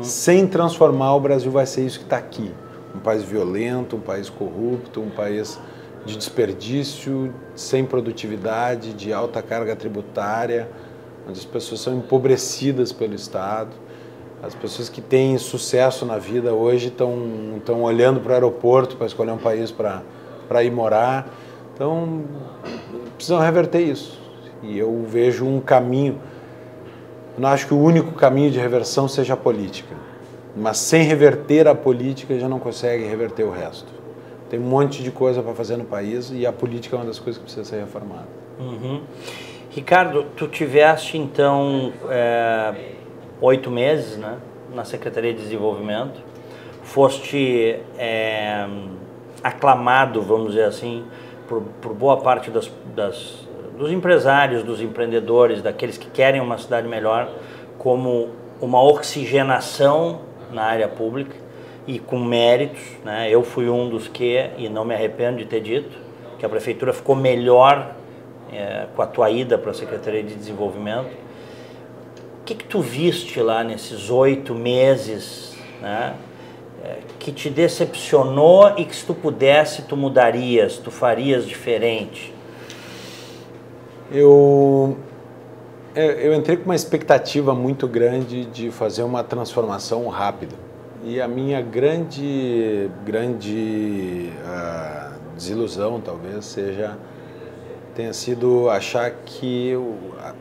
Sem transformar, o Brasil vai ser isso que está aqui. Um país violento, um país corrupto, um país de desperdício, sem produtividade, de alta carga tributária, onde as pessoas são empobrecidas pelo Estado. As pessoas que têm sucesso na vida hoje estão olhando para o aeroporto para escolher um país para ir morar. Então, precisam reverter isso. E eu vejo um caminho. Eu não acho que o único caminho de reversão seja a política. Mas sem reverter a política, já não consegue reverter o resto. Tem um monte de coisa para fazer no país e a política é uma das coisas que precisa ser reformada. Ricardo, tu tiveste então 8 meses, né, na Secretaria de Desenvolvimento, foste aclamado, vamos dizer assim, por boa parte dos empresários, dos empreendedores, daqueles que querem uma cidade melhor, como uma oxigenação na área pública e com méritos, né? Eu fui um dos e não me arrependo de ter dito, que a Prefeitura ficou melhor com a tua ida para a Secretaria de Desenvolvimento. O que tu viste lá nesses 8 meses, né, que te decepcionou e que se tu pudesse, tu mudarias, tu farias diferente? Eu entrei com uma expectativa muito grande de fazer uma transformação rápida. E a minha grande desilusão, talvez, tenha sido achar que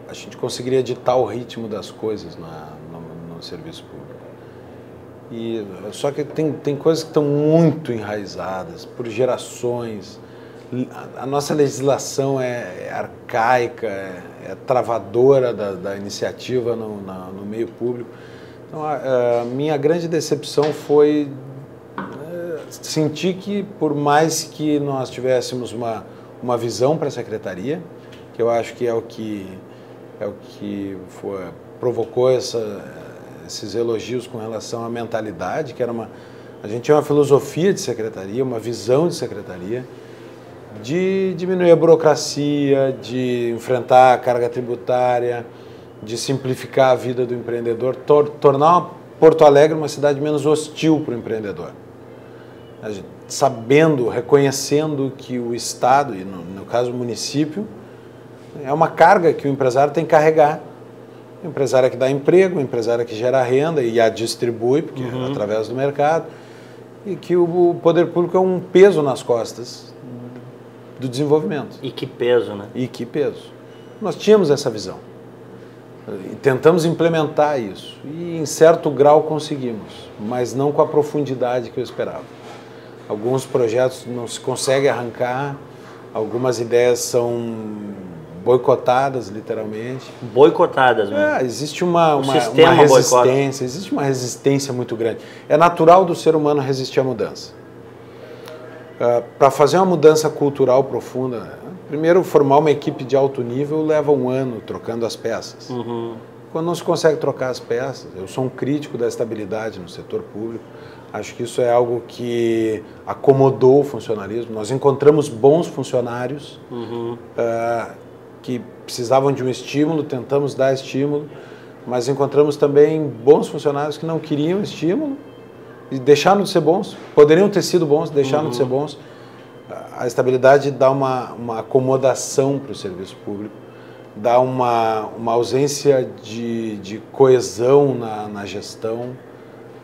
a gente conseguiria ditar o ritmo das coisas no serviço público. Só que tem coisas que estão muito enraizadas por gerações. A nossa legislação é arcaica, é travadora da iniciativa no meio público. Então, a minha grande decepção foi sentir que, por mais que nós tivéssemos uma visão para a secretaria, que eu acho que é o que provocou esses elogios com relação à mentalidade, que a gente tinha uma filosofia de secretaria, uma visão de secretaria, de diminuir a burocracia, de enfrentar a carga tributária, de simplificar a vida do empreendedor, tornar Porto Alegre uma cidade menos hostil para o empreendedor. Sabendo, reconhecendo que o Estado, e no caso o município, é uma carga que o empresário tem que carregar. O empresário é que dá emprego, o empresário é que gera renda e a distribui, porque através do mercado, e que o poder público é um peso nas costas do desenvolvimento. E que peso, né? E que peso. Nós tínhamos essa visão. E tentamos implementar isso. E em certo grau conseguimos, mas não com a profundidade que eu esperava. Alguns projetos não se consegue arrancar, algumas ideias são boicotadas, literalmente. Boicotadas, né? Existe uma resistência, existe uma resistência muito grande. É natural do ser humano resistir à mudança. Para fazer uma mudança cultural profunda, primeiro formar uma equipe de alto nível leva um ano trocando as peças. Quando não se consegue trocar as peças, eu sou um crítico da estabilidade no setor público, acho que isso é algo que acomodou o funcionalismo. Nós encontramos bons funcionários que precisavam de um estímulo, tentamos dar estímulo, mas encontramos também bons funcionários que não queriam estímulo e deixaram de ser bons. Poderiam ter sido bons, deixaram de ser bons. A estabilidade dá uma acomodação para o serviço público, dá uma ausência de coesão na gestão.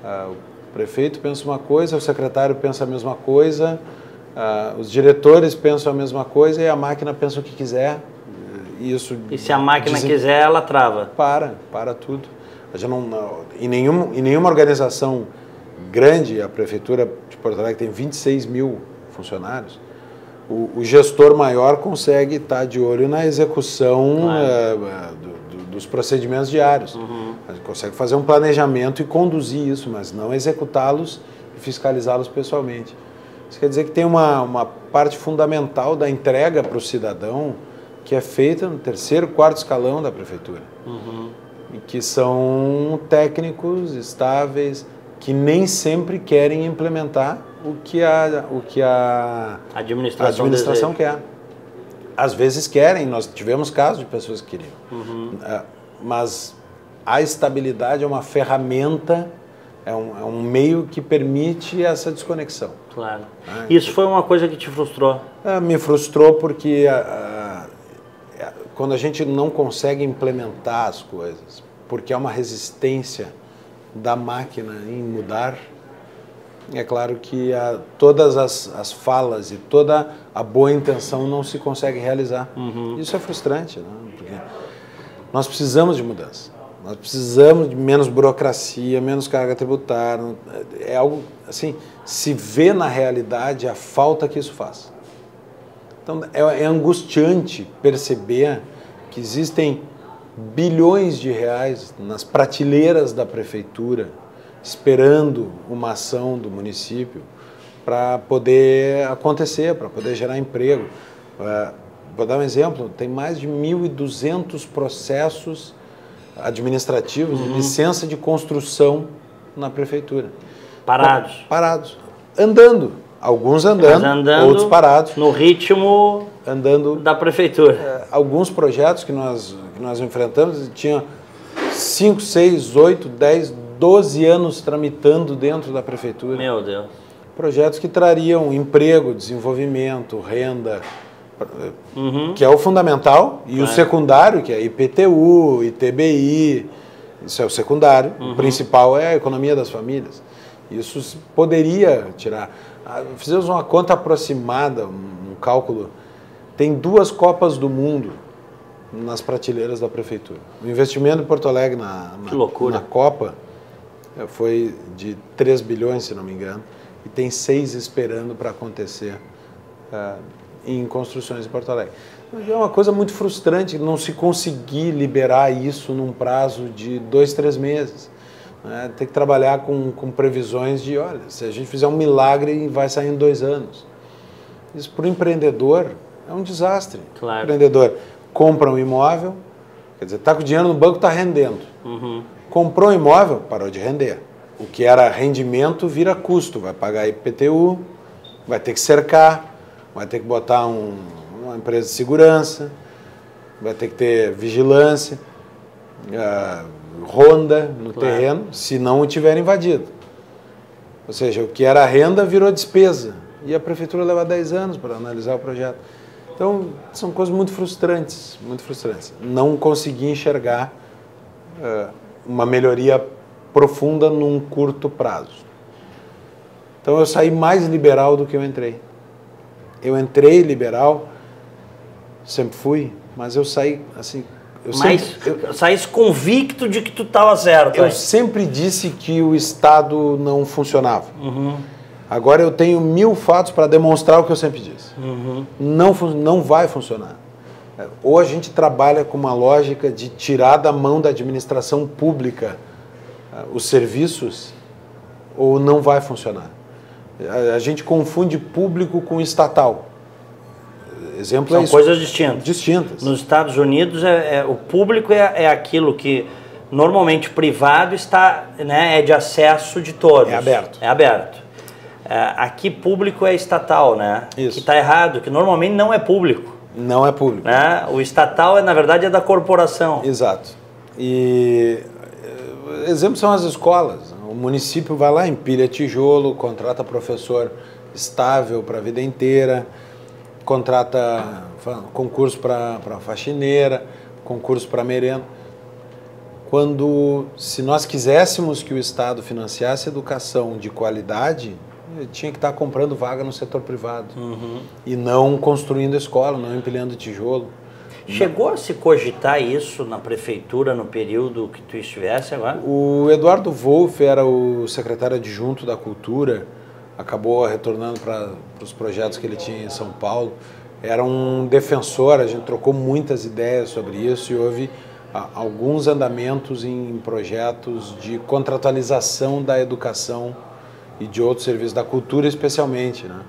O prefeito pensa uma coisa, o secretário pensa a mesma coisa, os diretores pensam a mesma coisa e a máquina pensa o que quiser. E se a máquina quiser, ela trava? Para tudo. Em nenhuma organização grande, a Prefeitura de Porto Alegre tem 26 mil funcionários, o gestor maior consegue estar de olho na execução dos procedimentos diários. Ele consegue fazer um planejamento e conduzir isso, mas não executá-los e fiscalizá-los pessoalmente. Isso quer dizer que tem uma parte fundamental da entrega para o cidadão que é feita no terceiro, quarto escalão da Prefeitura. E que são técnicos estáveis, que nem sempre querem implementar o que a administração quer. Às vezes querem, nós tivemos casos de pessoas que queriam. Mas a estabilidade é uma ferramenta, é um meio que permite essa desconexão. Claro. Isso foi uma coisa que te frustrou? Me frustrou porque quando a gente não consegue implementar as coisas, porque há uma resistência da máquina em mudar, é claro que todas as falas e toda a boa intenção não se consegue realizar. Isso é frustrante, né? Porque nós precisamos de mudança. Nós precisamos de menos burocracia, menos carga tributária. É algo, assim, se vê na realidade a falta que isso faz. Então, é angustiante perceber que existem bilhões de reais nas prateleiras da Prefeitura esperando uma ação do município para poder acontecer, para poder gerar emprego. Vou dar um exemplo, tem mais de 1.200 processos administrativos de licença de construção na Prefeitura. Parados? Parados. Andando. Alguns andando, outros parados. No ritmo da Prefeitura. Alguns projetos que nós enfrentamos tinham 5, 6, 8, 10, 12 anos tramitando dentro da Prefeitura. Meu Deus. Projetos que trariam emprego, desenvolvimento, renda, que é o fundamental, e o secundário, que é IPTU, ITBI, isso é o secundário. O principal é a economia das famílias. Isso poderia tirar. Fizemos uma conta aproximada, um cálculo. Tem 2 Copas do Mundo nas prateleiras da prefeitura. O investimento em Porto Alegre na Copa foi de 3 bilhões, se não me engano, e tem 6 esperando para acontecer em construções em Porto Alegre. É uma coisa muito frustrante não se conseguir liberar isso num prazo de 2, 3 meses. Tem que trabalhar com previsões de, olha, se a gente fizer um milagre, vai sair em 2 anos. Isso para o empreendedor é um desastre. Claro. O empreendedor compra um imóvel, quer dizer, está com o dinheiro no banco, está rendendo. Comprou um imóvel, parou de render. O que era rendimento vira custo, vai pagar IPTU, vai ter que cercar, vai ter que botar uma empresa de segurança, vai ter que ter vigilância, ronda no terreno, se não o tiver invadido. Ou seja, o que era renda virou despesa. E a prefeitura leva 10 anos para analisar o projeto. Então, são coisas muito frustrantes, muito frustrantes. Não conseguir enxergar uma melhoria profunda num curto prazo. Então, eu saí mais liberal do que eu entrei. Eu entrei liberal, sempre fui, mas eu saí assim... Eu saí convicto de que tu estava certo. Eu sempre disse que o Estado não funcionava. Agora eu tenho 1000 fatos para demonstrar o que eu sempre disse. Não vai funcionar. Ou a gente trabalha com uma lógica de tirar da mão da administração pública os serviços, ou não vai funcionar. A gente confunde público com estatal. Exemplo São é isso. coisas distintas. Distintas. Nos Estados Unidos, o público é aquilo que normalmente privado está, né, é de acesso de todos. É aberto. É aberto. Aqui público é estatal, né? Isso. Que está errado, que normalmente não é público. Não é público. Né? O estatal, na verdade, é da corporação. Exato. E exemplos são as escolas. O município vai lá, empilha tijolo, contrata professor estável para a vida inteira, contrata concurso para faxineira, concurso para merenda. Se nós quiséssemos que o Estado financiasse educação de qualidade, tinha que estar comprando vaga no setor privado e não construindo escola, não empilhando tijolo. Chegou a se cogitar isso na prefeitura no período que tu estivesse agora? O Eduardo Wolff era o secretário adjunto da Cultura, acabou retornando para os projetos que ele tinha em São Paulo. Era um defensor, a gente trocou muitas ideias sobre isso e houve alguns andamentos em projetos de contratualização da educação e de outros serviços, da cultura especialmente, né?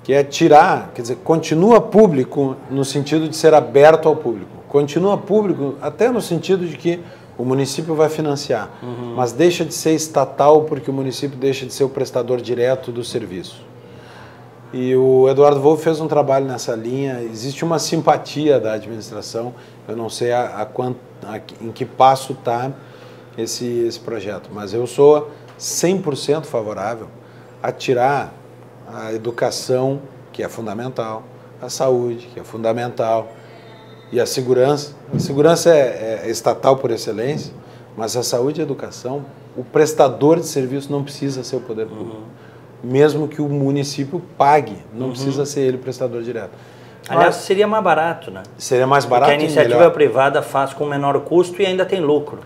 Que é tirar, quer dizer, continua público no sentido de ser aberto ao público, continua público até no sentido de que o município vai financiar, mas deixa de ser estatal porque o município deixa de ser o prestador direto do serviço. E o Eduardo Wolff fez um trabalho nessa linha, existe uma simpatia da administração, eu não sei em que passo está esse projeto, mas eu sou 100% favorável a tirar a educação, que é fundamental, a saúde, que é fundamental, e a segurança. A segurança é estatal por excelência, mas a saúde e a educação, o prestador de serviço não precisa ser o poder público. Mesmo que o município pague, não precisa ser ele o prestador direto. Aliás, seria mais barato, né? Seria mais barato. Porque a iniciativa privada faz com menor custo e ainda tem lucro.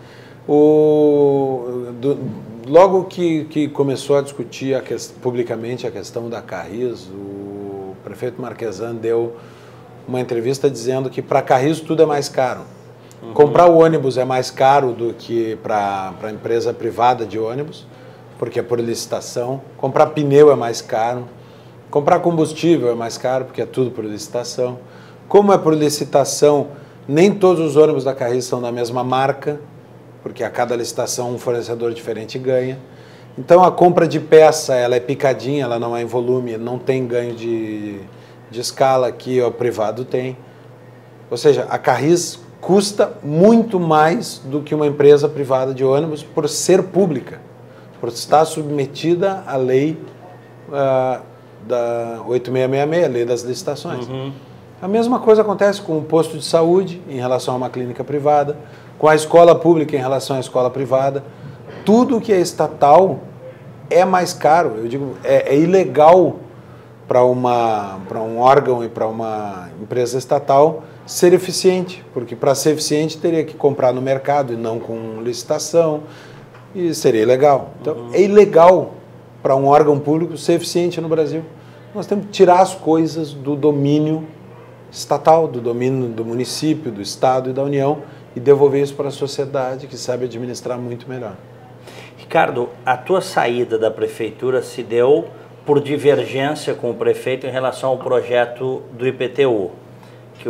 Logo que começou a discutir publicamente a questão da Carris, o prefeito Marquesan deu uma entrevista dizendo que para Carris tudo é mais caro. Comprar o ônibus é mais caro do que para a empresa privada de ônibus, porque é por licitação. Comprar pneu é mais caro. Comprar combustível é mais caro, porque é tudo por licitação. Como é por licitação, nem todos os ônibus da Carris são da mesma marca, porque a cada licitação um fornecedor diferente ganha. Então a compra de peça, ela é picadinha, ela não é em volume, não tem ganho de escala que o privado tem. Ou seja, a Carris custa muito mais do que uma empresa privada de ônibus por ser pública, por estar submetida à lei da 8666, a lei das licitações. A mesma coisa acontece com o posto de saúde em relação a uma clínica privada, com a escola pública em relação à escola privada. Tudo que é estatal é mais caro. Eu digo, é ilegal para um órgão e para uma empresa estatal ser eficiente, porque para ser eficiente teria que comprar no mercado e não com licitação, e seria ilegal. Então, é ilegal para um órgão público ser eficiente no Brasil. Nós temos que tirar as coisas do domínio estatal, do domínio do município, do Estado e da União e devolver isso para a sociedade que sabe administrar muito melhor. Ricardo, a tua saída da prefeitura se deu por divergência com o prefeito em relação ao projeto do IPTU, que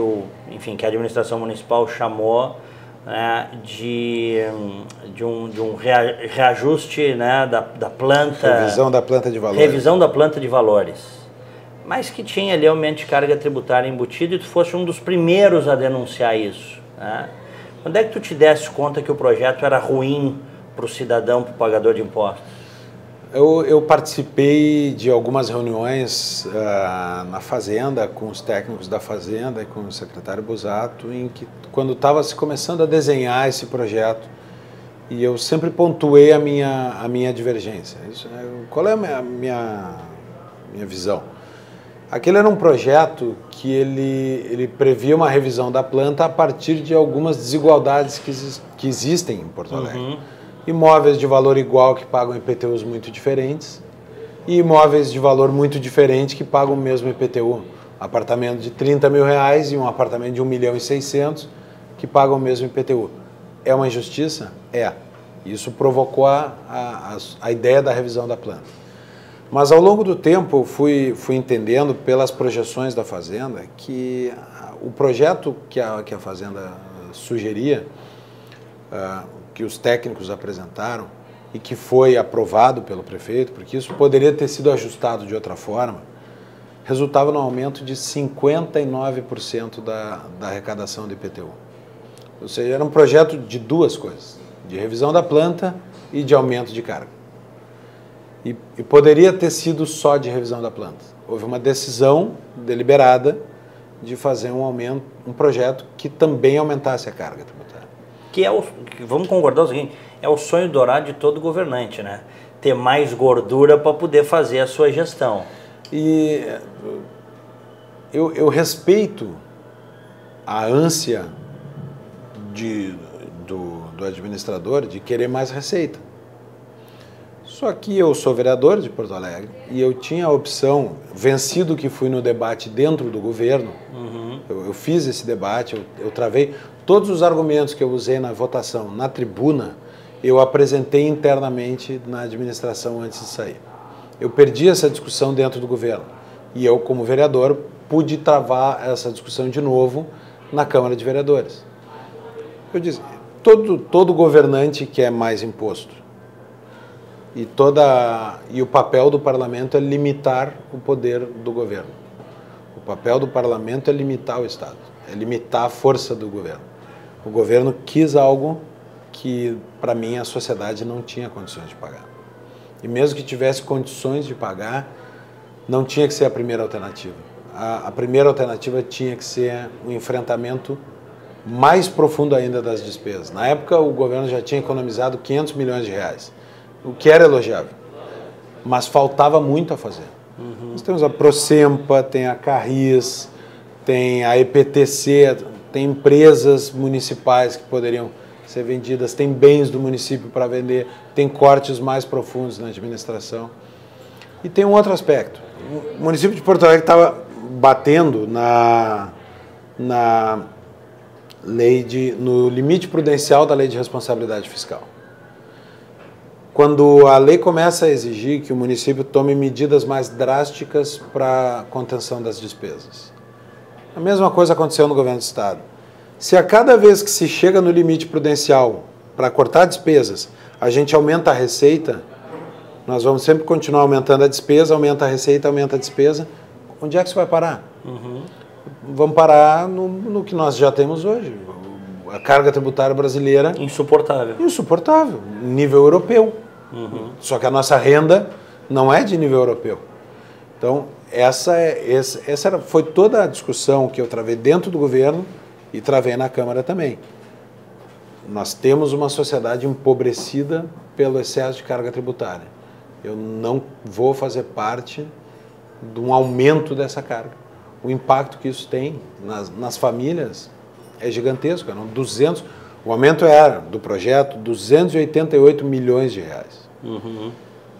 a administração municipal chamou, né, de um reajuste, né, da planta... Revisão da planta de valores. Revisão da planta de valores. Mas que tinha ali aumento de carga tributária embutido e tu fosse um dos primeiros a denunciar isso, né? Quando é que tu te deste conta que o projeto era ruim para o cidadão, para o pagador de impostos? Eu participei de algumas reuniões na Fazenda, com os técnicos da Fazenda e com o secretário Busato, em que, quando estava se começando a desenhar esse projeto, e eu sempre pontuei a minha divergência. Qual é a minha visão? Aquele era um projeto que ele previa uma revisão da planta a partir de algumas desigualdades que existem em Porto Alegre. Imóveis de valor igual que pagam IPTUs muito diferentes e imóveis de valor muito diferente que pagam o mesmo IPTU. Apartamento de 30 mil reais e um apartamento de 1.600.000 que pagam o mesmo IPTU. É uma injustiça? É. Isso provocou a ideia da revisão da planta. Mas ao longo do tempo eu fui entendendo pelas projeções da Fazenda que o projeto que a Fazenda sugeria, que os técnicos apresentaram e que foi aprovado pelo prefeito, porque isso poderia ter sido ajustado de outra forma, resultava no aumento de 59% da arrecadação do IPTU. Ou seja, era um projeto de duas coisas, de revisão da planta e de aumento de carga. E poderia ter sido só de revisão da planta. Houve uma decisão deliberada de fazer um projeto que também aumentasse a carga tributária. Vamos concordar o seguinte, é o sonho dourado de todo governante, né? Ter mais gordura para poder fazer a sua gestão. E eu respeito a ânsia do administrador de querer mais receita. Só que eu sou vereador de Porto Alegre e eu tinha a opção, vencido que fui no debate dentro do governo, eu fiz esse debate, eu travei todos os argumentos que eu usei na votação, na tribuna, eu apresentei internamente na administração antes de sair. Eu perdi essa discussão dentro do governo e eu, como vereador, pude travar essa discussão de novo na Câmara de Vereadores. Eu disse, todo governante quer mais imposto. E o papel do parlamento é limitar o poder do governo. O papel do parlamento é limitar o Estado, é limitar a força do governo. O governo quis algo que, para mim, a sociedade não tinha condições de pagar. E mesmo que tivesse condições de pagar, não tinha que ser a primeira alternativa. A primeira alternativa tinha que ser um enfrentamento mais profundo ainda das despesas. Na época, o governo já tinha economizado 500 milhões de reais. O que era elogiável, mas faltava muito a fazer. Nós temos a Procempa, tem a Carris, tem a EPTC, tem empresas municipais que poderiam ser vendidas, tem bens do município para vender, tem cortes mais profundos na administração. E tem um outro aspecto. O município de Porto Alegre estava batendo no limite prudencial da Lei de Responsabilidade Fiscal. Quando a lei começa a exigir que o município tome medidas mais drásticas para a contenção das despesas. A mesma coisa aconteceu no governo do Estado. Se a cada vez que se chega no limite prudencial para cortar despesas, a gente aumenta a receita, nós vamos sempre continuar aumentando a despesa, aumenta a receita, aumenta a despesa. Onde é que isso vai parar? Vamos parar no que nós já temos hoje. A carga tributária brasileira... Insuportável. Insuportável, nível europeu. Só que a nossa renda não é de nível europeu. Então, foi toda a discussão que eu travei dentro do governo e travei na Câmara também. Nós temos uma sociedade empobrecida pelo excesso de carga tributária. Eu não vou fazer parte de um aumento dessa carga. O impacto que isso tem nas famílias é gigantesco. O aumento era, do projeto, 288 milhões de reais. Uhum.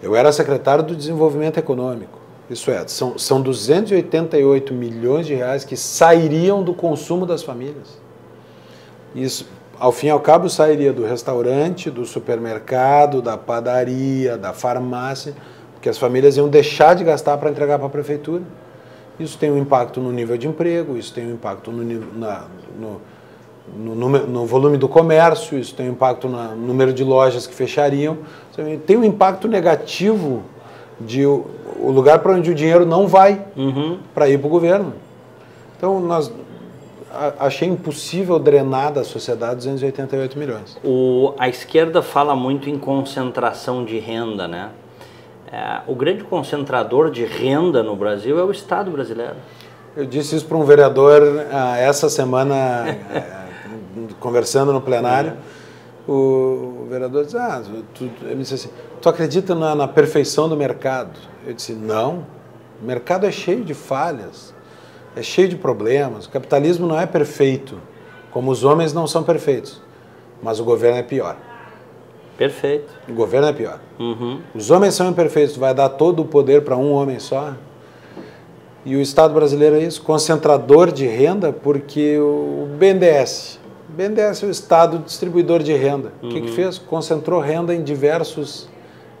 Eu era secretário do Desenvolvimento Econômico. Isso é, são 288 milhões de reais que sairiam do consumo das famílias. Isso, ao fim e ao cabo, sairia do restaurante, do supermercado, da padaria, da farmácia, porque as famílias iam deixar de gastar para entregar para a prefeitura. Isso tem um impacto no nível de emprego, isso tem um impacto no volume do comércio, isso tem um impacto no número de lojas que fechariam, tem um impacto negativo de o lugar para onde o dinheiro não vai para ir para o governo. Então, achei impossível drenar da sociedade 288 milhões. A esquerda fala muito em concentração de renda, né? O grande concentrador de renda no Brasil é o Estado brasileiro. Eu disse isso para um vereador essa semana, conversando no plenário. O vereador disse, ele disse assim, tu acredita na perfeição do mercado? Eu disse, não, o mercado é cheio de falhas, é cheio de problemas, o capitalismo não é perfeito, como os homens não são perfeitos, mas o governo é pior. Perfeito. O governo é pior. Uhum. Os homens são imperfeitos, vai dar todo o poder para um homem só. E o Estado brasileiro é isso, concentrador de renda, porque o BNDES é o Estado distribuidor de renda. O que fez? Concentrou renda em diversos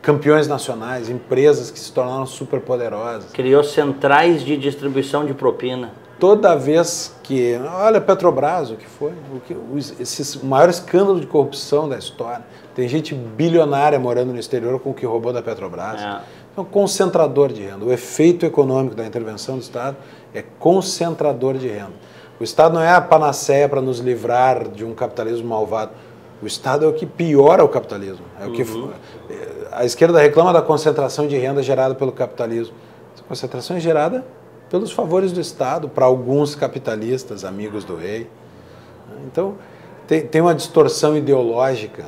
campeões nacionais, empresas que se tornaram superpoderosas. Criou centrais de distribuição de propina. Toda vez que... Olha, Petrobras, o que foi? O maior escândalo de corrupção da história. Tem gente bilionária morando no exterior com o que roubou da Petrobras. Então, concentrador de renda. O efeito econômico da intervenção do Estado é concentrador de renda. O Estado não é a panaceia para nos livrar de um capitalismo malvado. O Estado é o que piora o capitalismo. É o que a esquerda reclama da concentração de renda gerada pelo capitalismo. Essa concentração é gerada pelos favores do Estado para alguns capitalistas, amigos do rei. Então, tem uma distorção ideológica,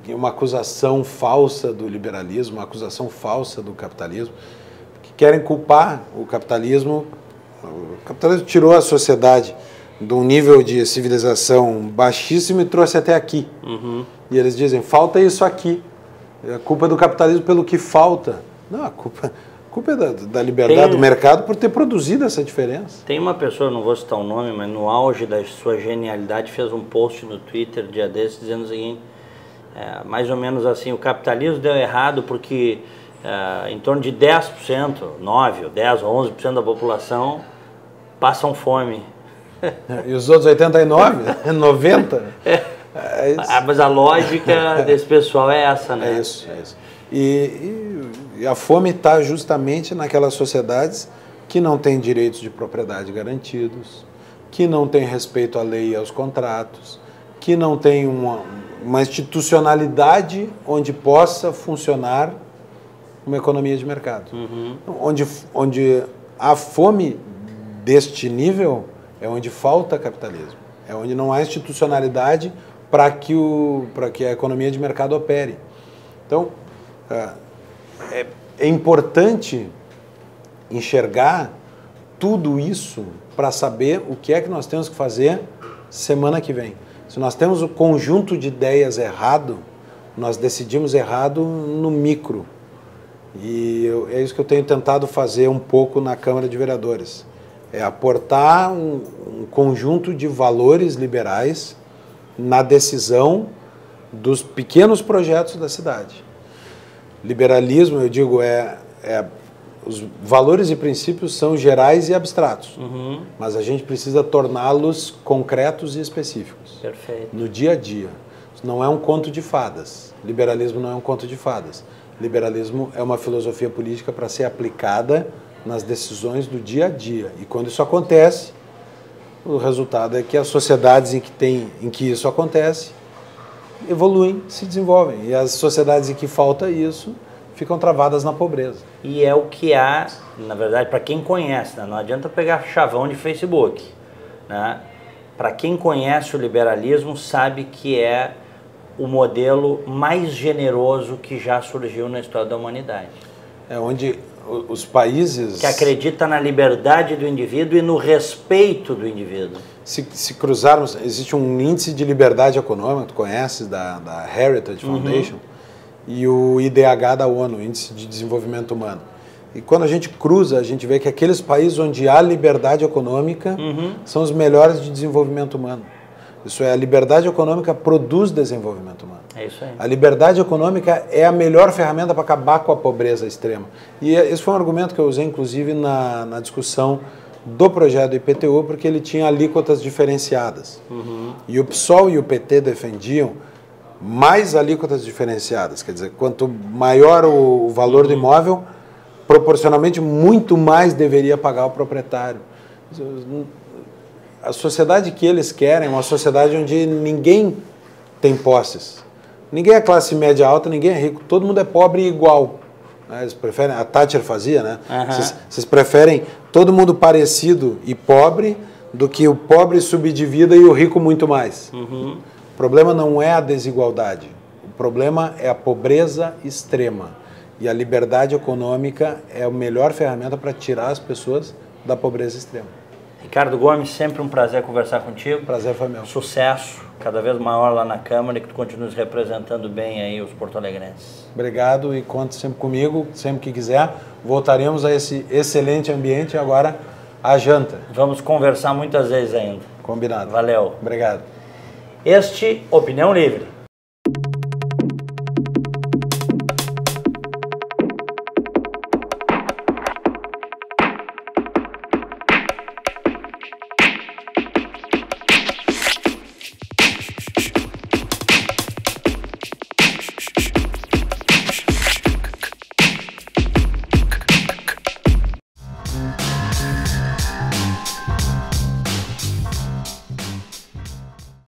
uma acusação falsa do liberalismo, uma acusação falsa do capitalismo, que querem culpar o capitalismo. O capitalismo tirou a sociedade de um nível de civilização baixíssimo e trouxe até aqui. E eles dizem, falta isso aqui. A culpa é do capitalismo pelo que falta. Não, a culpa é da liberdade do mercado por ter produzido essa diferença. Tem uma pessoa, não vou citar o nome, mas no auge da sua genialidade fez um post no Twitter dia desses dizendo o seguinte, mais ou menos assim, o capitalismo deu errado porque em torno de 10%, 9%, 10% ou 11% da população passam fome. E os outros 89%, 90%? Mas a lógica desse pessoal é essa, né? É isso. E a fome está justamente naquelas sociedades que não têm direitos de propriedade garantidos, que não têm respeito à lei e aos contratos, que não têm uma institucionalidade onde possa funcionar uma economia de mercado. Onde a fome deste nível é onde falta capitalismo, é onde não há institucionalidade para que a economia de mercado opere. Então, é importante enxergar tudo isso para saber o que é que nós temos que fazer semana que vem. Se nós temos o conjunto de ideias errado, nós decidimos errado no micro. E é isso que eu tenho tentado fazer um pouco na Câmara de Vereadores. É aportar um conjunto de valores liberais na decisão dos pequenos projetos da cidade. Liberalismo, eu digo, os valores e princípios são gerais e abstratos, mas a gente precisa torná-los concretos e específicos. Perfeito. No dia a dia. Isso não é um conto de fadas. Liberalismo não é um conto de fadas. Liberalismo é uma filosofia política para ser aplicada nas decisões do dia a dia. E quando isso acontece, o resultado é que as sociedades em que isso acontece evoluem, se desenvolvem. E as sociedades em que falta isso ficam travadas na pobreza. E é o que há, na verdade, para quem conhece, né? Não adianta pegar chavão de Facebook, né? Para quem conhece o liberalismo, sabe que é o modelo mais generoso que já surgiu na história da humanidade. É onde os países... Que acredita na liberdade do indivíduo e no respeito do indivíduo. Se cruzarmos, existe um índice de liberdade econômica, tu conheces, da Heritage Foundation, e o IDH da ONU, Índice de Desenvolvimento Humano. E quando a gente cruza, a gente vê que aqueles países onde há liberdade econômica são os melhores de desenvolvimento humano. Isso é, a liberdade econômica produz desenvolvimento humano. É isso aí. A liberdade econômica é a melhor ferramenta para acabar com a pobreza extrema. E esse foi um argumento que eu usei, inclusive, na discussão do projeto do IPTU, porque ele tinha alíquotas diferenciadas. E o PSOL e o PT defendiam mais alíquotas diferenciadas. Quer dizer, quanto maior o valor do imóvel, proporcionalmente muito mais deveria pagar o proprietário. A sociedade que eles querem é uma sociedade onde ninguém tem posses. Ninguém é classe média alta, ninguém é rico. Todo mundo é pobre e igual. Eles preferem, a Thatcher fazia, né? Vocês preferem todo mundo parecido e pobre do que o pobre subdivida e o rico muito mais. O problema não é a desigualdade. O problema é a pobreza extrema. E a liberdade econômica é a melhor ferramenta para tirar as pessoas da pobreza extrema. Ricardo Gomes, sempre um prazer conversar contigo. Prazer foi meu. Sucesso, cada vez maior lá na Câmara e que tu continues representando bem aí os porto-alegrenses. Obrigado e conte sempre comigo, sempre que quiser. Voltaremos a esse excelente ambiente e agora a janta. Vamos conversar muitas vezes ainda. Combinado. Valeu. Obrigado. Opinião Livre.